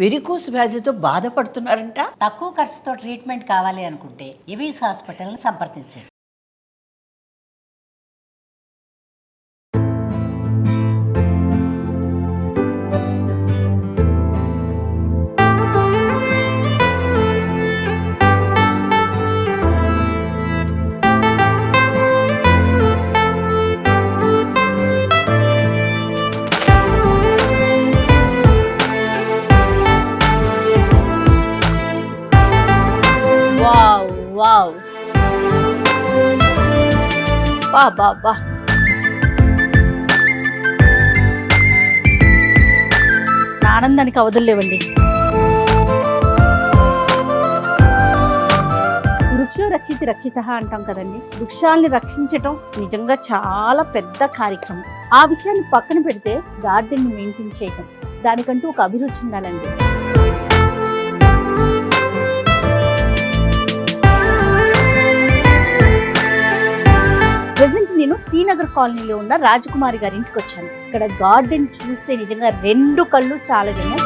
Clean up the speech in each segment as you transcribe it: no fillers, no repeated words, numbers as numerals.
Varicose వ్యాధితో బాధపడుతున్నారంట. తక్కువ ఖర్చుతో ట్రీట్మెంట్ కావాలి అనుకుంటే ఎవిస్ హాస్పిటల్ని సంప్రదించండి. వావ్ వావ్ బా బా బా నా ఆనందానికి అవధుల్లేవండి. వృక్షో రక్షిత రక్షిత అంటాం కదండి. వృక్షాలని రక్షించటం నిజంగా చాలా పెద్ద కార్యక్రమం. ఆ విషయాన్ని పక్కన పెడితే గార్డెన్ మెయింటైన్ చేయటం, దానికంటూ ఒక అభిరుచి ఉండాలండి. ప్రెసెంట్ నేను శ్రీనగర్ కాలనీలో ఉన్న రాజకుమారి గారి ఇంటికి వచ్చాను. ఇక్కడ గార్డెన్ చూస్తే నిజంగా రెండు కళ్ళు చాలదేమో.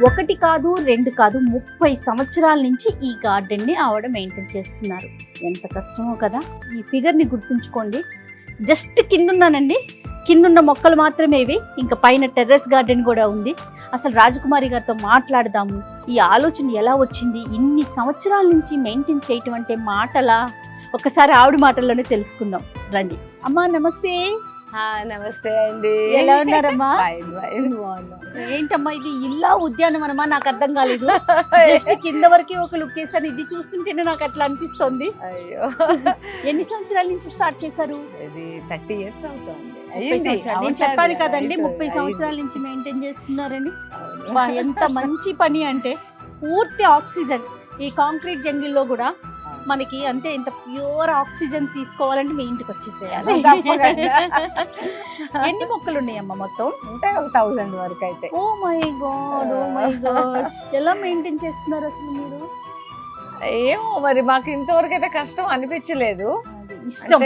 ఒకటి కాదు, రెండు కాదు, 30 సంవత్సరాల నుంచి ఈ గార్డెన్ని ఆవిడ మెయింటైన్ చేస్తున్నారు. ఎంత కష్టమో కదా. ఈ ఫిగర్ని గుర్తుంచుకోండి. జస్ట్ కిందున్నానండి, కిందున్న మొక్కలు మాత్రమే ఇవి. ఇంకా పైన టెర్రస్ గార్డెన్ కూడా ఉంది. అసలు రాజకుమారి గారితో మాట్లాడదాము. ఈ ఆలోచన ఎలా వచ్చింది, ఇన్ని సంవత్సరాల నుంచి మెయింటైన్ చేయటం అంటే మాటలా? ఒకసారి ఆవిడ మాటల్లోనే తెలుసుకుందాం రండి. అమ్మా నమస్తే. నమస్తే అండి. ఎలా ఉన్నారమ్మా? బాగున్నాం. ఏంటమ్మా ఇది ఇల్లా ఉద్యానవనమా? నాకు అర్థం కాలేదు. జస్ట్ కింద వరకే ఒక లుక్ వేసాను. ఇది చూస్తుంటేనే నాకు అట్లా అనిపిస్తోంది. అయ్యో, ఎన్ని సంవత్సరాల నుంచి స్టార్ట్ చేశారు? ఇది 30 years అవుతుంది. నేను చెప్పాను కదండి 30 సంవత్సరాల నుంచి మెయింటైన్ చేస్తున్నారని. ఎంత మంచి పని అంటే పూర్తి ఆక్సిజన్. ఈ కాంక్రీట్ జంగిల్లో కూడా మనకి అంటే ఇంత ప్యూర్ ఆక్సిజన్ తీసుకోవాలంటే మీ ఇంటికి వచ్చేసేయాలి. ఎన్ని మొక్కలు ఉన్నాయమ్మా మొత్తం? ఉంటాయి 1000 వరకు అయితే. Oh my God, oh my God. ఎలా మెయింటైన్ చేస్తున్నారు అసలు మీరు? ఏమో మరి మాకు ఇంతవరకు అయితే కష్టం అనిపించలేదు. ఇష్టం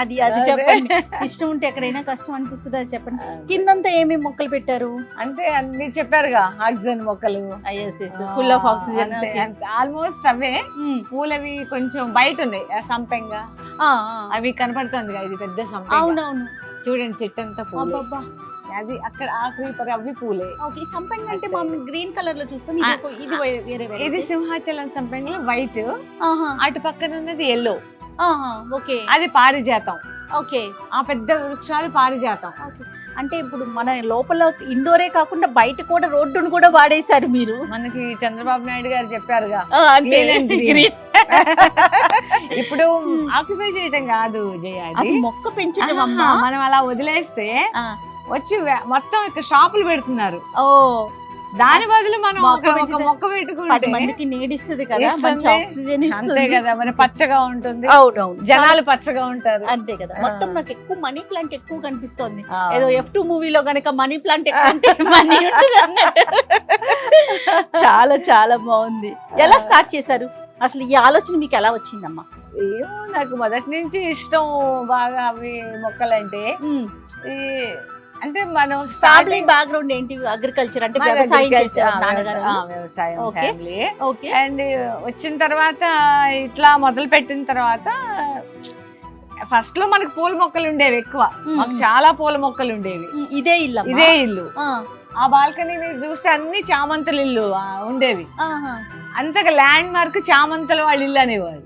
అది అది చెప్పండి. ఇష్టం ఉంటే ఎక్కడైనా కష్టం అనిపిస్తుంది, అది చెప్పండి. కిందంతా ఏమేమి మొక్కలు పెట్టారు? అంటే అన్ని చెప్పారుగా, ఆక్సిజన్ మొక్కలు, ఫుల్ ఆఫ్ ఆక్సిజన్. ఆల్మోస్ట్ అవే. పూలవి కొంచెం బయట ఉన్నాయి, సంపెంగ అవి కనపడుతుంది. ఇది పెద్ద సంపెంగ. అవునవును, చూడండి చెట్టు అంతా పూలు. అది అక్కడ ఆ క్రీపర్ అవి పూలే. ఓకే, సంపెంగ అంటే మనం గ్రీన్ కలర్ లో చూస్తాం. ఇది వేరే వేరే. ఇది సింహాచలం సంపెంగలో వైట్, అటు పక్కన ఉన్నది ఎల్లో. ఓకే, అది పారిజాతం. ఓకే, ఆ పెద్ద వృక్షాలు పారిజాతం. ఓకే. అంటే ఇప్పుడు మన లోపల ఇండోరే కాకుండా బయట కూడా రోడ్డును కూడా వాడేశారు మీరు. మనకి చంద్రబాబు నాయుడు గారు చెప్పారుగా, అంటే ఇప్పుడు ఆక్యుపై చేయటం కాదు జయ, అది మొక్క పెంచడం. మనం అలా వదిలేస్తే వచ్చి మొత్తం ఇక్కడ షాపులు పెడుతున్నారు. ఓ, దాని బదులు మనం ఒక మొక్క పెట్టుకుంటే 10 మందికి నీడిస్తుంది కదా, మంచి ఆక్సిజన్ అంతే కదా. మరి పచ్చగా ఉంటుంది, అవునవును, జనాలు పచ్చగా ఉంటారు, అంతే కదా. మొత్తం నాకు ఎక్కువ మనీ ప్లాంట్ ఎక్కువ కనిపిస్తోంది. ఏదో F2 మూవీలో గనక మనీ ప్లాంట్ ఎక్కువ మనీ ఉంటుంది అన్నట్టు. చాలా చాలా బాగుంది. ఎలా స్టార్ట్ చేశారు అసలు? ఈ ఆలోచన మీకు ఎలా వచ్చిందమ్మా? ఏమో నాకు మొదటి నుంచి ఇష్టం బాగా అవి మొక్కలంటే. అంటే మనం స్టార్టింగ్ బ్యాక్గ్రౌండ్ ఏంటి? అగ్రికల్చర్ అంటే వ్యవసాయం వ్యవసాయం ఫ్యామిలీ. ఓకే. అండ్ వచ్చిన తర్వాత ఇట్లా మొదలు పెట్టిన తర్వాత ఫస్ట్ లో మనకు పూల మొక్కలు ఉండేవి ఎక్కువ. మాకు చాలా పూల మొక్కలు ఉండేవి. ఇదే ఇల్లు? ఇదే ఇల్లు. ఆ బాల్కనీ మీద చూస్తే అన్ని చామంతుల ఇల్లు ఉండేవి. అంతగా ల్యాండ్ మార్క్ చామంతుల వాళ్ళ ఇల్లు అనేవాళ్ళు.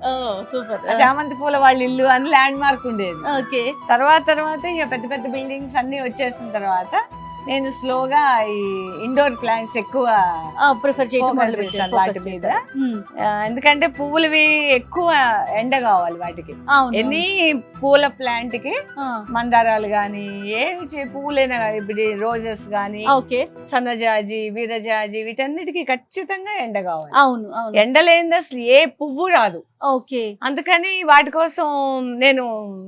సూపర్. చామంతి పూల వాళ్ళ ఇల్లు అని ల్యాండ్ మార్క్ ఉండేది. ఓకే. తర్వాత ఇక పెద్ద పెద్ద బిల్డింగ్స్ అన్ని వచ్చేసిన తర్వాత నేను స్లోగా ఈ ఇండోర్ ప్లాంట్స్ ఎక్కువ ప్రిఫర్ చేయడం వాటి మీద. ఎందుకంటే పువ్వులవి ఎక్కువ ఎండ కావాలి వాటికి. ఎన్ని పూల ప్లాంట్ కి మందారాలు గాని ఏ పువ్వులైనా, ఇప్పుడు రోజెస్ గాని, సన్నజాజి, వీరజాజి, వీటన్నిటికీ ఖచ్చితంగా ఎండ కావాలి. అవును, ఎండ లేనిది అసలు ఏ పువ్వు రాదు. ఓకే. అందుకని వాటి కోసం నేను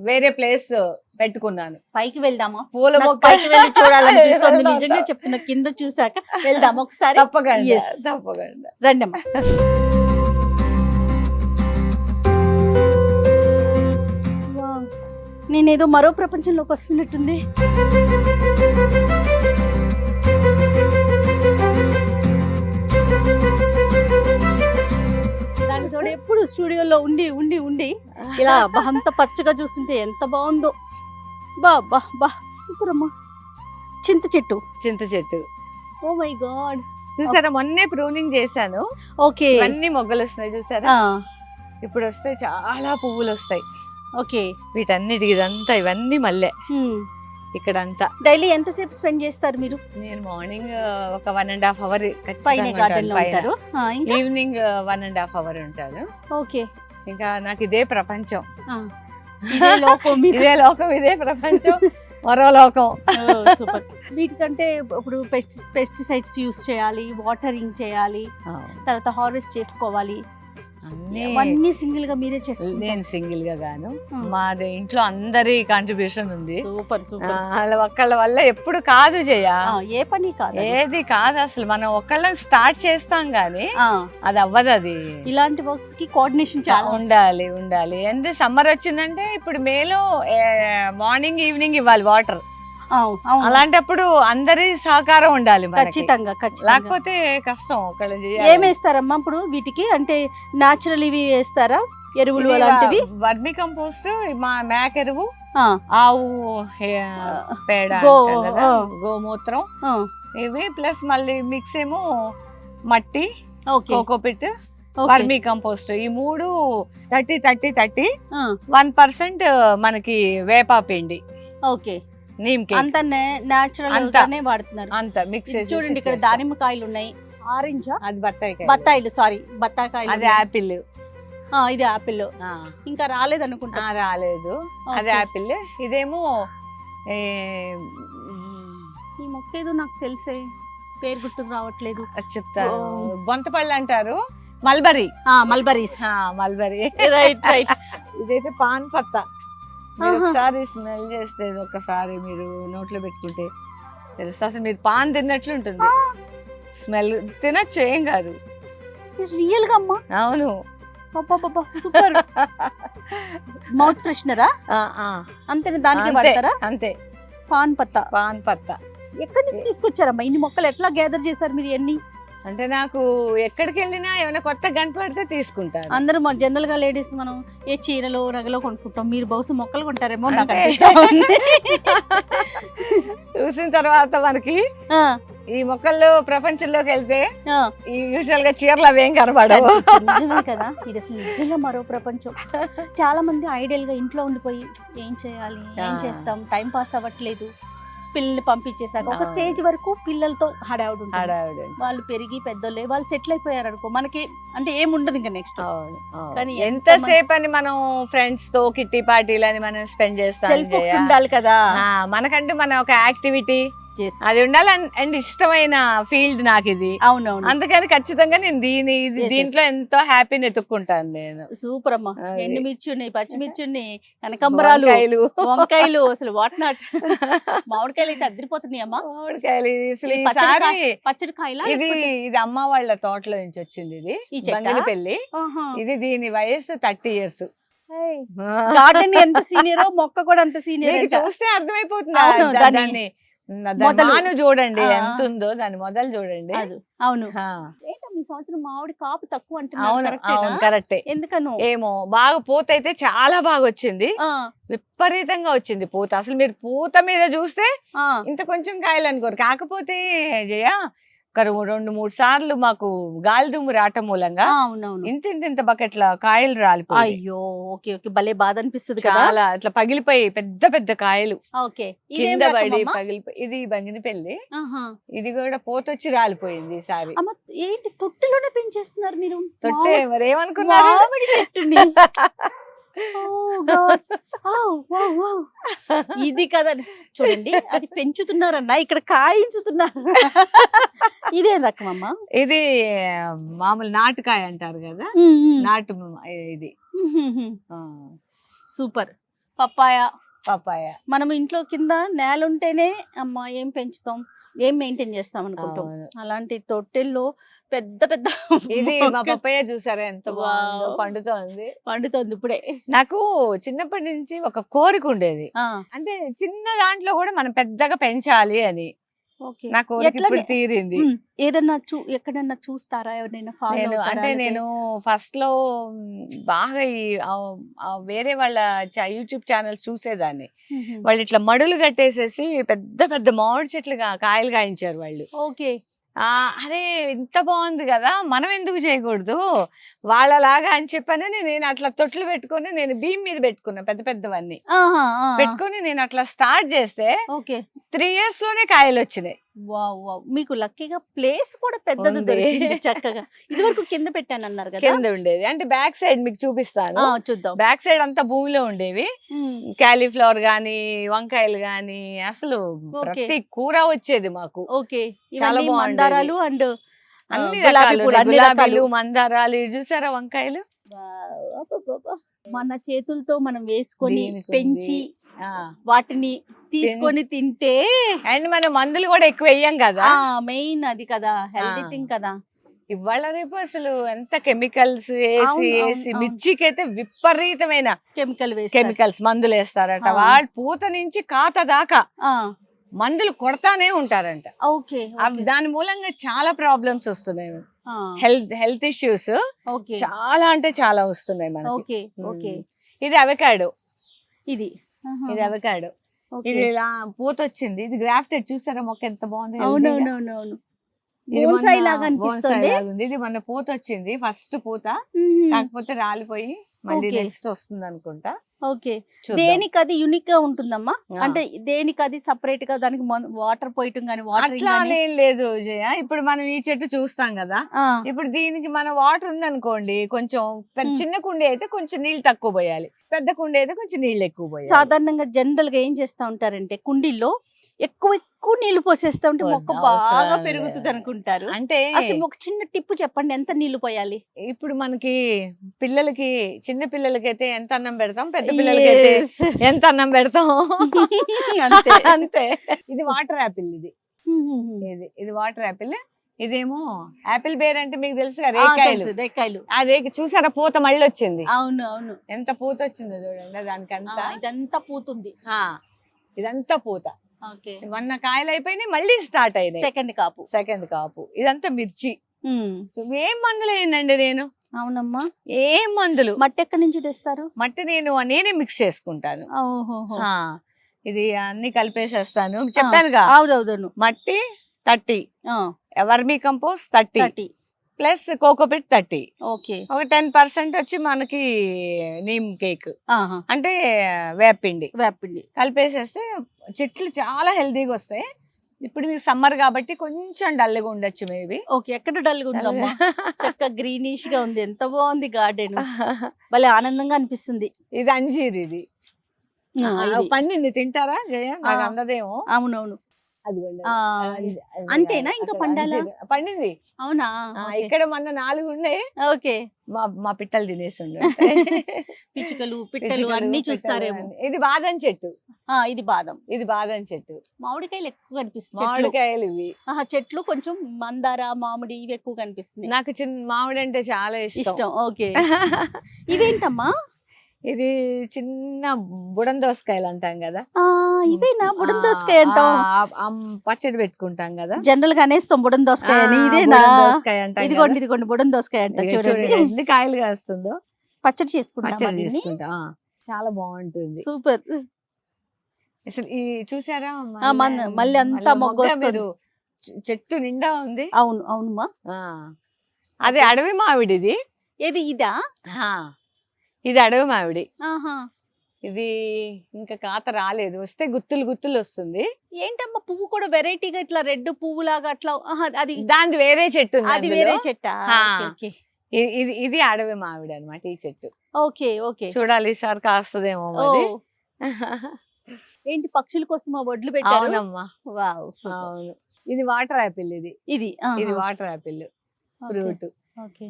వేరే ప్లేస్ పెట్టుకున్నాను. పైకి వెళ్దామా? పూల మొక్క పైకి వెళ్ళి చూడాలనిపిస్తుంది నిజంగా చెప్తున్నా. కింద చూసాక వెళ్దామా ఒకసారి? తప్పకుండా తప్పకుండా రండి అమ్మా. నేనేదో మరో ప్రపంచంలోకి వస్తున్నట్టుంది. దాని తోడు ఎప్పుడు స్టూడియోలో ఉండి ఉండి ఉండి ఇలా అంత పచ్చగా చూస్తుంటే ఎంత బాగుందో. బా బా బా సూపర్ అమ్మా. చింత చెట్టు. Oh my God. చూసారా మొన్నే ప్రూనింగ్ చేశాను. ఓకే. అన్ని మొగ్గలు వస్తున్నాయి చూసారా. ఇప్పుడు వస్తే చాలా పువ్వులు వస్తాయి. ఓకే. వీటన్నిటికి ఇదంతా ఇవన్నీ మల్లె. ఇక్కడ అంతా డైలీ ఎంతసేపు స్పెండ్ చేస్తారు మీరు? నేను మార్నింగ్ ఒక 1.5 hour పైన గార్డెన్ లో ఉంటారు. ఈవినింగ్ 1.5 hour ఉంటాను. ఓకే. ఇంకా నాకు ఇదే ప్రపంచం, ఇదే లోకం, ఇదే లోకం, ఇదే ప్రపంచం, మరో లోకం. సూపర్. వీటికంటే ఇప్పుడు పెస్టిసైడ్స్ యూస్ చేయాలి, వాటరింగ్ చేయాలి, తర్వాత హార్వెస్ట్ చేసుకోవాలి. అన్ని సింగిల్ గా మీరే చేస్తారు? నేను సింగిల్ గా గాను, మాది ఇంట్లో అందరి కాంట్రిబ్యూషన్ ఉంది. Super super. ఒక్కళ్ళ వల్ల ఎప్పుడు కాదు ఏ పని కాదు, ఏది కాదు అసలు. మనం ఒక్కళ్ళని స్టార్ట్ చేస్తాం గానీ అది అవ్వదు. అది ఇలాంటి వర్క్స్ కి కోఆర్డినేషన్ చాలా ఉండాలి. ఎందుకు సమ్మర్ వచ్చిందంటే ఇప్పుడు మేలో మార్నింగ్ ఈవినింగ్ ఇవ్వాలి వాటర్. అలాంటప్పుడు అందరి సహకారం ఉండాలి ఖచ్చితంగా. లేకపోతే కష్టం. ఏం వేస్తారమ్మా ఇప్పుడు వీటికి? అంటే నాచురల్ ఇవి వేస్తారా, ఎరువులు అలాంటివి? వర్మి కంపోస్ట్, మా మేక ఎరువు, ఆవు పేడ, గోమూత్రం, ఇవి ప్లస్ మళ్ళీ మిక్స్ ఏమో మట్టి, కోకోపిట్, వర్మి కంపోస్ట్. ఈ 3 30 1% మనకి వేప పిండి. ఓకే. అంతా నేచురల్ గానే వాడుతున్నారు. అంతా మిక్స్ చేసి చూడండి. ఇక్కడ దానిమ్మకాయలు ఉన్నాయి, ఆరెంజ్, అది బత్తాయిలు, సారీ బత్తాకాయలు, అది యాపిల్, ఇది యాపిల్. ఇంకా రాలేదు అనుకుంటా. రాలేదు, అది యాపిల్. ఇదేమో ఈ మొక్క ఏదో నాకు తెలిసే, పేరు గుర్తుకు రావట్లేదు. చెప్తారు. బొంతపళ్ళు అంటారు. మల్బరీస్. రైట్. ఇదైతే పాన్ పత్తా. ఒకసారి స్మెల్ చేస్తే, ఒకసారి మీరు నోట్లో పెట్టుకుంటే తెలుస్తా. అసలు మీరు పాన్ తిన్నట్లు ఉంటుంది. స్మెల్ తినచ్చు, ఏం కాదు. రియల్ గా అమ్మా? అవును. సూపర్. మౌత్ ఫ్రెషనరా? అంతే, దానికి వాడతారా? అంతే. పాన్ పత్తా. ఎక్కడి నుంచి తీసుకొచ్చారమ్మా ఇన్ని మొక్కలు? ఎట్లా గ్యాదర్ చేశారు మీరు? ఎన్ని అంటే నాకు ఎక్కడికి వెళ్ళినా ఏమైనా కొత్త కనపడితే తీసుకుంటాను. అందరూ జనరల్ గా లేడీస్ మనం ఏ చీరలో రగలో కొనుక్కుంటాం, మీరు బహుశా మొక్కలు కొంటారేమో. చూసిన తర్వాత మనకి ఈ మొక్కల్లో ప్రపంచంలోకి వెళ్తే ఈ యూజువల్ గా చీరలు అవేం కనబడవు. నిజమే కదా, ఇది అసలు నిజంగా మరో ప్రపంచం. చాలా మంది ఐడియల్ గా ఇంట్లో ఉండిపోయి ఏం చేయాలి, ఏం చేస్తాం, టైం పాస్ అవ్వట్లేదు. పిల్లల్ని పంపించేసాక ఒక స్టేజ్ వరకు పిల్లలతో హడావుడు, వాళ్ళు పెరిగి పెద్దోళ్ళే, వాళ్ళు సెటిల్ అయిపోయారు అనుకో, మనకి అంటే ఏముండదు ఇంకా నెక్స్ట్. కానీ ఎంతసేపు అని మనం ఫ్రెండ్స్ తో కిట్టి పార్టీలు అని మనం స్పెండ్ చేస్తాం. సెల్ఫ్ ఉండాలి కదా మనకంటే మన ఒక యాక్టివిటీ అది ఉండాలి. అండ్ ఇష్టమైన ఫీల్డ్ నాకు ఇది. అవునవును. అందుకని ఖచ్చితంగా నేను దీంట్లో ఎంతో హ్యాపీని ఎత్తుక్కుంటాను నేను. సూపర్ అమ్మా. ఎండుమిర్చి ఉన్నాయి, పచ్చిమిర్చి ఉన్నాయి, కనకంబరాలు, వంకాయలు, అసలు వాట్ నాట్. మామిడికాయలు అయితే అదిరిపోతున్నాయి అమ్మా. మామిడికాయలు పచ్చడి కాయలు. ఇది అమ్మ వాళ్ళ తోటలో నుంచి వచ్చింది. ఇది బంగినపల్లి. ఇది దీని వయసు 30 years. గార్డెన్ ఎంత సీనియరో మొక్క కూడా అంత సీనియర్. చూస్తే అర్థమైపోతుంది. మొదలు చూడండి ఎంత ఉందో, దాని మొదలు చూడండి. అవును. ఈ సంవత్సరం మామిడి కాపు తక్కువ అంటున్నారు. అవును, కరెక్టే. ఎందుకనో ఏమో. బాగా పూత అయితే చాలా బాగా వచ్చింది, విపరీతంగా వచ్చింది పూత. అసలు మీరు పూత మీద చూస్తే ఇంత కొంచెం కాయలు అనుకోరు. కాకపోతే జయ 2-3 సార్లు మాకు గాలి దుమ్ము రావటం మూలంగా ఇంత బకెట్ల కాయలు రాలిపోయి. అయ్యో, ఓకే ఓకే. భలే బాధ అనిపిస్తుంది. చాలా ఇట్లా పగిలిపోయి పెద్ద కాయలు కింద పడి పగిలిపోయి. ఇది బంగినపల్లి. ఇది కూడా పోతొచ్చి రాలిపోయింది ఈసారి. ఏంటి తొట్టిలోనే పెంచేస్తున్నారు మీరు? తొట్టే మరి ఏమనుకున్నారు? ఇది కదా చూడండి, అది పెంచుతున్నారన్నా, ఇక్కడ కాయించుతున్నారు. ఇదేం రకం అమ్మా? ఇది మామూలు నాటుకాయ అంటారు కదా, నాటు. ఇది సూపర్. పప్పాయ. మనం ఇంట్లో కింద నేల ఉంటేనే అమ్మా ఏం పెంచుతాం. ఏం మెయింటైన్ చేస్తాం అనుకుంటాం. అవును. అలాంటి తొట్టెల్లో పెద్ద పెద్ద ఇది మా మొక్క పప్పయ్య చూసారా ఎంత బాగుందో, వావ్. పండుతోంది. పండుతోంది ఇప్పుడే. నాకు చిన్నప్పటి నుంచి ఒక కోరిక ఉండేది, ఆ, అంటే చిన్న దాంట్లో కూడా మనం పెద్దగా పెంచాలి అని. ఓకే. నా కోరిక ఎట్లా ఇప్పుడు తీరింది. ఏదన్నా ఎక్కడన్నా చూస్తారా, ఎవరైనా ఫాలో నేను అంటే నేను ఫస్ట్ లో బాగా ఈ వేరే వాళ్ళ యూట్యూబ్ ఛానల్స్ చూసేదాన్ని. వాళ్ళు ఇట్లా మడులు కట్టేసేసి పెద్ద పెద్ద మామిడి చెట్లు కాయలు కాయించారు వాళ్ళు. ఓకే. అదే ఇంత బాగుంది కదా, మనం ఎందుకు చేయకూడదు వాళ్ళలాగా అని చెప్పానని నేను అట్లా తొట్లు పెట్టుకొని నేను భీమ్ మీద పెట్టుకున్నా పెద్ద పెద్దవన్నీ పెట్టుకొని నేను అట్లా స్టార్ట్ చేస్తే ఓకే. 3 years లోనే కాయలు వచ్చినాయి. వావ్ వావ్, మీకు లక్కీగా ప్లేస్ కూడా పెద్దది ఉంది. దొరికింది చక్కగా. ఇది వరకు కింద పెట్టాను అన్నారు కదా. కింద ఉండేది అంటే బ్యాక్ సైడ్ మీకు చూపిస్తాను. చూద్దాం. బ్యాక్ సైడ్ అంతా భూమిలో ఉండేవి. క్యాలీఫ్లవర్ గానీ వంకాయలు గానీ అసలు ప్రతి కూర వచ్చేది మాకు. ఓకే. చాలా ఇవన్నీ బాగుండేది. మందారాలు అండ్ అన్ని గులాబీ రకాలు పూలు, అన్ని గులాబీలు రకాలు. మందారాలు ఇవి చూసారా వంకాయలు. మన చేతులతో మనం వేసుకొని దీనికి పెంచి ఆ. వాటిని తీసుకొని తింటే అండ్ మనం మందులు కూడా ఎక్కువ వేయం కదా. మెయిన్ అది కదా, హెల్తీ ఆ. థింగ్ కదా. ఇవాళ రేపు అసలు ఎంత కెమికల్స్ వేసి అవును, వేసి అవును. మిర్చికి అయితే విపరీతమైన కెమికల్ వేసి కెమికల్స్ మందులు వేస్తారట. ఆ. వాళ్ళు పూత నుంచి కాత దాకా మందులు కొడతానే ఉంటారంట. ఓకే. దాని మూలంగా చాలా ప్రాబ్లమ్స్ వస్తున్నాయి. ఆ, హెల్త్ ఇష్యూస్ ఓకే. చాలా అంటే చాలా వస్తున్నాయి మనకి. ఓకే. ఓకే. ఇది అవకాడో. ఇది ఇది అవకాడో. ఓకే. ఇది ఇలా పూత వచ్చింది. ఇది గ్రాఫ్టెడ్ చూసారా మొక్క ఎంత బాగుంది. అవునవునవునవును. ఇది బోన్సాయి మొన్న లాగా అనిపిస్తుంది. బోన్సాయి లాగా ఉంది. ఇది మన పూత వచ్చింది, ఫస్ట్ పూత. కాకపోతే రాలిపోయి మళ్ళీ ఓకే. నెక్స్ట్ వస్తుంది అనుకుంటా. ఓకే. చూద్దాం. దేనికి అది యూనిక్ గా ఉంటుందమ్మా? ఆ. అంటే దేనికి అది సపరేట్ గా దానికి వాటర్ పోయటం గానీ అట్లా అనేం లేదు జయ. ఇప్పుడు మనం ఈ చెట్టు చూస్తాం కదా, ఇప్పుడు దీనికి మన వాటర్ ఉంది అనుకోండి, కొంచెం చిన్న కుండీ అయితే కొంచెం నీళ్ళు తక్కువ పోయాలి, పెద్ద కుండీ అయితే కొంచెం నీళ్ళు ఎక్కువ పోయాలి. సాధారణంగా జనరల్ గా ఏం చేస్తా ఉంటారంటే కుండీల్లో ఎక్కువ నీళ్లు పోసేస్తా ఉంటే మొక్క వద్దు, బాగా అవసరం పెరుగుతుంది లేదు. అనుకుంటారు. అంటే అసలు ఒక చిన్న టిప్పు చెప్పండి, ఎంత నీళ్లు పోయాలి? ఇప్పుడు మనకి పిల్లలకి, చిన్న పిల్లలకైతే ఎంత అన్నం పెడతాం, పెద్ద పిల్లలకైతే Yes. ఎంత అన్నం పెడతాం. అంతే. అంతే. ఇది వాటర్ యాపిల్. ఇది వాటర్ యాపిల్. ఇదేమో యాపిల్ బేర్ అంటే మీకు తెలుసు కదా, రేకాయలు. తెలుసు, రేకాయలు. అదే చూసారా పూత మళ్ళీ వచ్చింది. అవును అవును. ఎంత పూత వచ్చిందో చూడండి దానికి అంతా. ఇదంతా పూతుంది. ఇదంతా పూత. ఓకే. మొన్న కాయలు అయిపోయినాయి, మళ్ళీ స్టార్ట్ అయినాయి సెకండ్ కాపు. సెకండ్ కాపు. ఇదంతా మిర్చి. ఉమ్. ఏం మందులు వేయండి నేను, అవునమ్మా. ఏం మందులు. మట్టి ఎక్కడి నుంచి తెస్తారు? మట్టి నేనే మిక్స్ చేసుకుంటాను. ఓహోహో. ఇది అన్ని కలిపేసేస్తాను. చెప్పానుగా, అవుదవుదను. మట్టి 30, vermi compost 30 plus cocopeat 30. Okay. ఒక 10% వచ్చి మనకి నీమ్ కేక్ అంటే వేపిండి వేపిండి కలిపేసేస్తే చెట్లు చాలా హెల్దీగా వస్తాయి. ఇప్పుడు మీకు సమ్మర్ కాబట్టి కొంచెం డల్గా ఉండొచ్చు మేబీ. ఓకే. ఎక్కడ డల్గా ఉందమ్మా? చక్కగా గ్రీనిష్ గా ఉంది, ఎంత బాగుంది గార్డెన్, భలే ఆనందంగా అనిపిస్తుంది. ఇది అంజీర్. ఇది పండింది, తింటారా జయ? నాకు అందదేమో. అవునవును. అదిగోండి. అంతేనా? ఇంకా పండాలా? పండింది. అవునా? ఇక్కడ మొన్న 4 ఉన్నాయి. ఓకే. మా పిట్టలు తినేసి ఉండే. పిచ్చుకలు పిట్టలు అన్ని చూస్తారేమో. ఇది బాదం చెట్టు. ఇది బాదం. ఇది బాదం చెట్టు. మామిడికాయలు ఎక్కువ కనిపిస్తుంది. మామిడికాయలు ఇవి. చెట్లు కొంచెం మందార, మామిడి ఇవి ఎక్కువ కనిపిస్తుంది. నాకు చిన్న మామిడి అంటే చాలా ఇష్టం. ఓకే. ఇవేంటమ్మా? ఇది చిన్న బుడం దోసకాయలు అంటాం కదా. ఇవేనా బుడం దోసకాయ అంటాం? పచ్చడి పెట్టుకుంటాం కదా, జనరల్ గా అనేస్తాం బుడం దోసకాయ అని. ఇదేనా? దోసకాయ అంటాం. ఇదిగోండి బుడం దోసకాయ అంట. చూడండి ఎన్ని కాయలు కాస్తుందో. పచ్చడి చేసుకుంటాం. చాలా బాగుంటుంది. సూపర్. అసలు ఈ చూసారా మళ్ళీ అంతా మొగ్గ వస్తుంది. చెట్టు నిండా ఉంది. అవును అవునమ్మా. అదే అడవి మామిడి. ఇది ఏది? ఇదా? ఇది అడవి మామిడి. ఇది ఇంకా కాత రాలేదు, వస్తే గుత్తులు గుత్తులు వస్తుంది. ఏంటమ్మా పువ్వు కూడా వెరైటీగా ఇట్లా రెడ్ పువ్వు లాగా అట్లా? అది దాని వేరే చెట్టు. అది వేరే చెట్టా? ఇది అడవి మామిడి అన్నమాట ఈ చెట్టు. Okay okay. చూడాలి ఈసారి కాస్తదేమో మరి. ఏంటి పక్షుల కోసం ఆ వడ్లు పెట్టారు? అవునమ్మా. వావ్. అవును. ఇది వాటర్ యాపిల్. ఇది వాటర్ యాపిల్ ఫ్రూట్. ఓకే.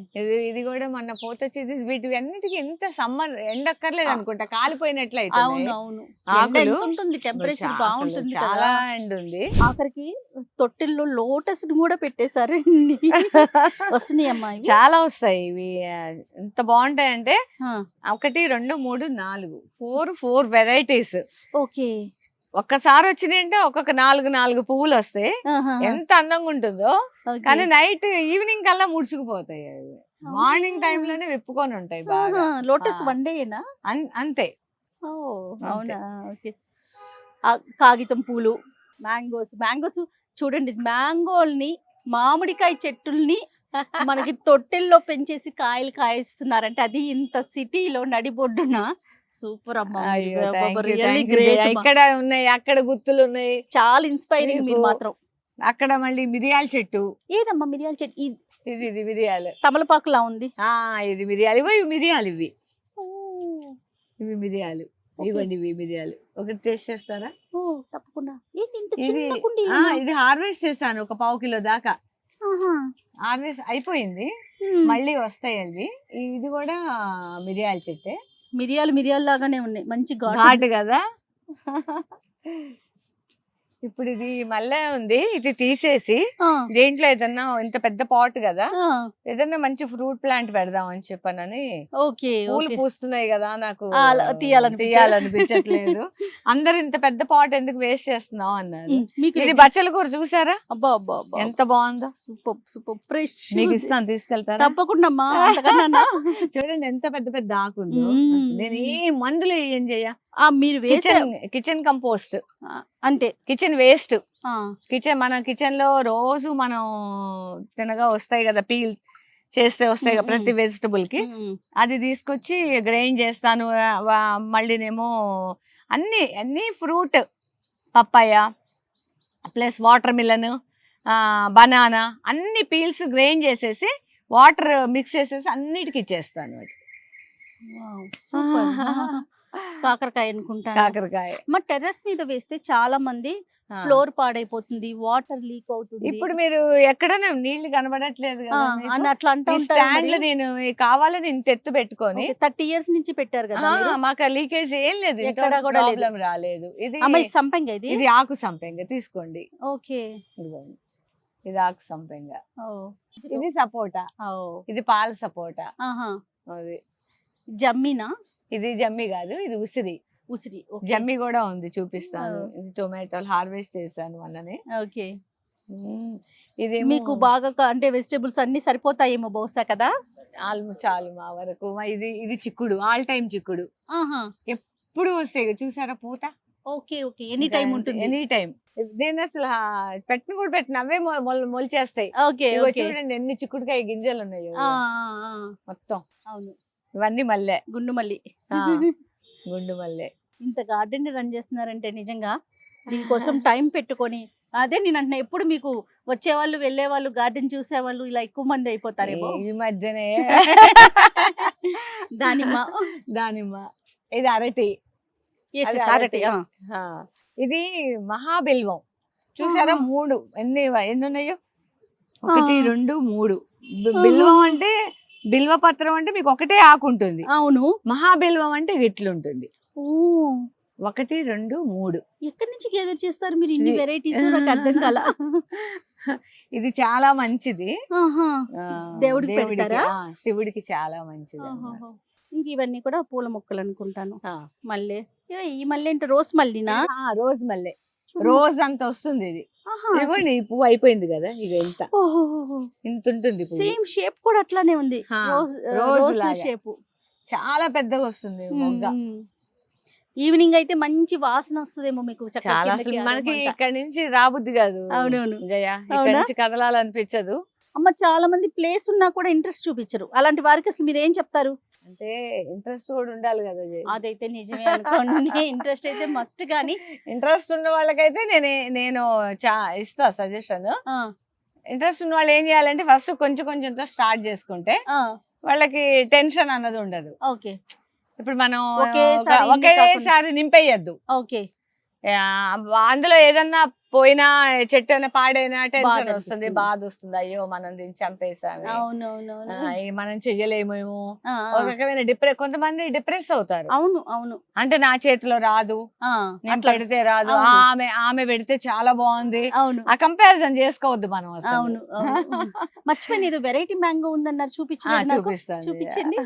ఇది కూడా మొన్న పోత వచ్చి వీటి అన్నిటికీ ఎంత సమ్మర్ ఎండక్కర్లేదు అనుకుంటా, కాలిపోయినట్లయితే అవును అవును. ఆకులు ఎండ ఎంత ఉంటుంది, టెంపరేచర్ బాగుంటుంది చాలా కదా. ఎండ ఉంది. ఆఖరికి తొట్టిల్లో లోటస్ కూడా పెట్టేశారండి. వస్తున్నాయమ్మా ఇవి? చాలా వస్తాయి ఇవి. ఎంత బాగుంటాయంటే ఆ, 1 2 3 4 4 వెరైటీస్ ఓకే. ఒక్కసారి వచ్చినాయంటే ఒక్కొక్క 4 పువ్వులు వస్తాయి. ఆహా, ఎంత అందంగా ఉంటుందో. ఓకే. కానీ నైట్ ఈవినింగ్ కల్లా ముడుచుకుపోతాయి అవి. మార్నింగ్ టైం లోనే విప్పుకొని ఉంటాయి బాగా. లోటస్ వన్ డేనా? అంతే. ఓ అవునా, ఓకే. కాగితం పూలు, మ్యాంగోస్ చూడండి, మ్యాంగోల్ని మామిడికాయ చెట్టుల్ని మనకి తొట్టెల్లో పెంచేసి కాయలు కాయిస్తున్నారంటే అది ఇంత సిటీలో నడిబొడ్డున. సూపర్ అమ్మా, అయ్యో, మీరు. thank you, Really thank you. great అమ్మా. ఇక్కడ ఉన్నాయి, అక్కడ గుత్తులు ఉన్నాయి, చాలా ఇన్స్పైరింగ్ మీరు మీకు మాత్రం. అక్కడ మళ్ళీ మిరియాల చెట్టు. ఏదమ్మా మిరియాల చెట్టు? ఇది మిరియాలు. తమలపాకులా ఉంది. ఇది మిరియాలు. ఇవి మిరియాలు. ఇవి మిరియాలు. ఇవ్వండి, ఇవి మిరియాలు. ఒకటి టేస్ట్ చేస్తారా? ఓ తప్పకుండా. ఏంటి ఇంత ఇది చిన్న కుండీలోనా? ఇది హార్వెస్ట్ చేశాను, ఒక 1/2 కిలో దాకా ఆహా. హార్వెస్ట్ అయిపోయింది. మళ్ళీ వస్తాయి అవి. ఇది కూడా మిరియాల చెట్టే. మిరియాలు లాగానే ఉన్నాయి, మంచి ఘాటు కదా. ఇప్పుడు ఇది మళ్ళీ ఉంది, ఇది తీసేసి దేంట్లో ఏదన్నా, ఇంత పెద్ద పాట్ కదా, ఏదన్నా మంచి ఫ్రూట్ ప్లాంట్ పెడదాం అని చెప్పానని. ఓకే. పూలు పూస్తున్నాయి కదా, నాకు తీయాలనిపించట్లేదు. తీయాలనిపించట్లేదు. అందరు ఇంత పెద్ద పాట్ ఎందుకు వేస్ట్ చేస్తున్నావు అన్నారు. మీకు ఇది బచ్చల కూర చూసారా? అబ్బా అబ్బా అబ్బా, ఎంత బాగుందో. Super super fresh. మీకు ఇస్తాను, తీసుకెళ్తారా? తప్పకుండా అమ్మా. అంతకన్నా చూడండి ఎంత పెద్ద పెద్ద ఆకుందో. నేను ఏ మందులు ఏం చెయ్య, మీరు వేసే కిచెన్ కంపోస్ట్ అంతే, కిచెన్ వేస్ట్. మన కిచెన్ లో రోజు మనం తినగా వస్తాయి కదా, పీల్ చేస్తే వస్తాయి కదా ప్రతి వెజిటబుల్ కి. అది తీసుకొచ్చి గ్రైండ్ చేస్తాను. మళ్ళీనేమో అన్ని fruit, papaya plus water melon, banana, అన్ని పీల్స్ గ్రైండ్ చేసేసి వాటర్ మిక్స్ చేసేసి అన్నిటికి ఇచ్చేస్తాను. కాకరకాయ అనుకుంటా. కాకరకాయ మా టెర్రస్ మీద వేస్తే చాలా మంది ఫ్లోర్ పాడైపోతుంది, వాటర్ లీక్ అవుతుంది. ఇప్పుడు మీరు ఎక్కడైనా నీళ్లు కనబడట్లేదు కదా అని అట్లా అంటూ స్టాండ్ లో నేను కావాలని ఇంత ఎత్తు పెట్టుకొని 30 years నుంచి పెట్టారు కదా. మాకు లీకేజ్ ఏం లేదు, ఎక్కడ కూడా ప్రాబ్లం రాలేదు. సంపంగ ఇది ఆకు సంపెంగ తీసుకోండి. ఓకే, ఇది ఆకు సంపెంగ. ఇది సపోటా, ఇది పాల సపోటా. అది జమ్మినా? ఇది జమ్మి కాదు, ఇది ఉసిరి. జమ్మి కూడా ఉంది, చూపిస్తాను. ఇది టొమాటోలు హార్వెస్ట్ చేశాను మొన్ననే. ఓకే. ఇది మీకు బాగా అంటే వెజిటేబుల్స్ అన్ని సరిపోతాయేమో బహుశా కదా. చాలు మా వరకు. ఇది చిక్కుడు, ఆల్ టైమ్ చిక్కుడు. ఎప్పుడు వస్తాయి చూసారా పూత. ఓకే ఓకే, ఎనీ టైం ఉంటుంది. Any time. నేను అసలు పెట్టిన అవే మొలిచేస్తాయి. ఓకే, చూడండి ఎన్ని చిక్కుడుకాయ గింజలు ఉన్నాయి మొత్తం. అవును, ఇవన్నీ మల్లె, గుండు మల్లి. గుండు మల్లె. ఇంత గార్డెన్ రన్ చేస్తున్నారంటే నిజంగా దీనికోసం టైం పెట్టుకొని. అదే నేను అంటున్నా, ఎప్పుడు మీకు వచ్చేవాళ్ళు వెళ్ళేవాళ్ళు గార్డెన్ చూసేవాళ్ళు ఇలా ఎక్కువ మంది అయిపోతారేమో ఈ మధ్యనే. దానిమ్మ. ఇది అరటి. ఇది మహాబిల్వం. చూసారా 3 ఎన్ని ఉన్నాయో? 1 2 3. బిల్వం అంటే, బిల్వ పత్రం అంటే మీకు ఒకటే ఆకు ఉంటుంది. అవును. మహాబిల్వం అంటే ఇట్లుంటుంది. 1 2 3. ఎక్కడి నుంచి గ్యాదర్ చేస్తారు మీరు ఇన్ని వెరైటీస్? నాకు అర్థం కాల. ఇది చాలా మంచిది, దేవుడికి పెడతారా? శివుడికి చాలా మంచిది. ఇంక ఇవన్నీ కూడా పూల మొక్కలు అనుకుంటాను. మల్లె, ఈ మల్లె అంటే రోజ్ మల్లినా? రోజ్ మల్లె. రోజ్ అంత వస్తుంది ఇది. ఇదిగోండి ఈ పువ్వు అయిపోయింది కదా, ఇక ఇంత ఉంటుంది. సేమ్ షేప్ కూడా అట్లానే ఉంది, రోజ్ షేప్. చాలా పెద్దగా వస్తుంది మొగ్గ. ఈవినింగ్ అయితే మంచి వాసన వస్తుందేమో మీకు. చాలా, మనకి ఇక్కడ నుంచి రాబుద్ది కాదు. అవునవును జయ, ఇక్కడ నుంచి కదలాలనిపించదు. అమ్మ, చాలా మంది ప్లేస్ ఉన్నా కూడా ఇంట్రెస్ట్ చూపించరు. అలాంటి వారికి అసలు మీరు ఏం చెప్తారు? అంటే ఇంట్రెస్ట్ కూడా ఉండాలి కదా. అదైతే నిజమే అనుకోండి, ఇంట్రెస్ట్ అయితే మస్ట్. కానీ ఇంట్రెస్ట్ ఉన్న వాళ్ళకైతే నేను ఇస్తా సజెషన్. ఇంట్రెస్ట్ ఉన్న వాళ్ళు ఏం చేయాలంటే ఫస్ట్ కొంచెంతో స్టార్ట్ చేసుకుంటే వాళ్ళకి టెన్షన్ అన్నది ఉండదు. ఓకే. ఇప్పుడు మనం ఒకేసారి నింపేయద్దు. ఓకే. అందులో ఏదన్నా పోయినా చెట్టు అయినా పాడైనా బాధ టెన్షన్ అనిపిస్తుంది. వస్తుంది, బాధ వస్తుంది. అయ్యో మనం దీన్ని చంపేసాము, అవునవునవును. మనం చెయ్యలేమేమో, ఆ, ఒక రకమైన కొంతమంది డిప్రెస్ అవుతారు. అవును అవును. అంటే నా చేతిలో రాదు, ఆ, నేను అట్లా. పెడితే రాదు, అవును. ఆమె పెడితే చాలా బాగుంది, అవును ఆ కంపారిజన్ చేసుకోవద్దు మనం అసలు. అవును అవును. మర్చిపోయిన ఏదో వెరైటీ మ్యాంగో ఉందన్నారు, చూపించలేదు నాకు. చూపిస్తాను. చూపించండి.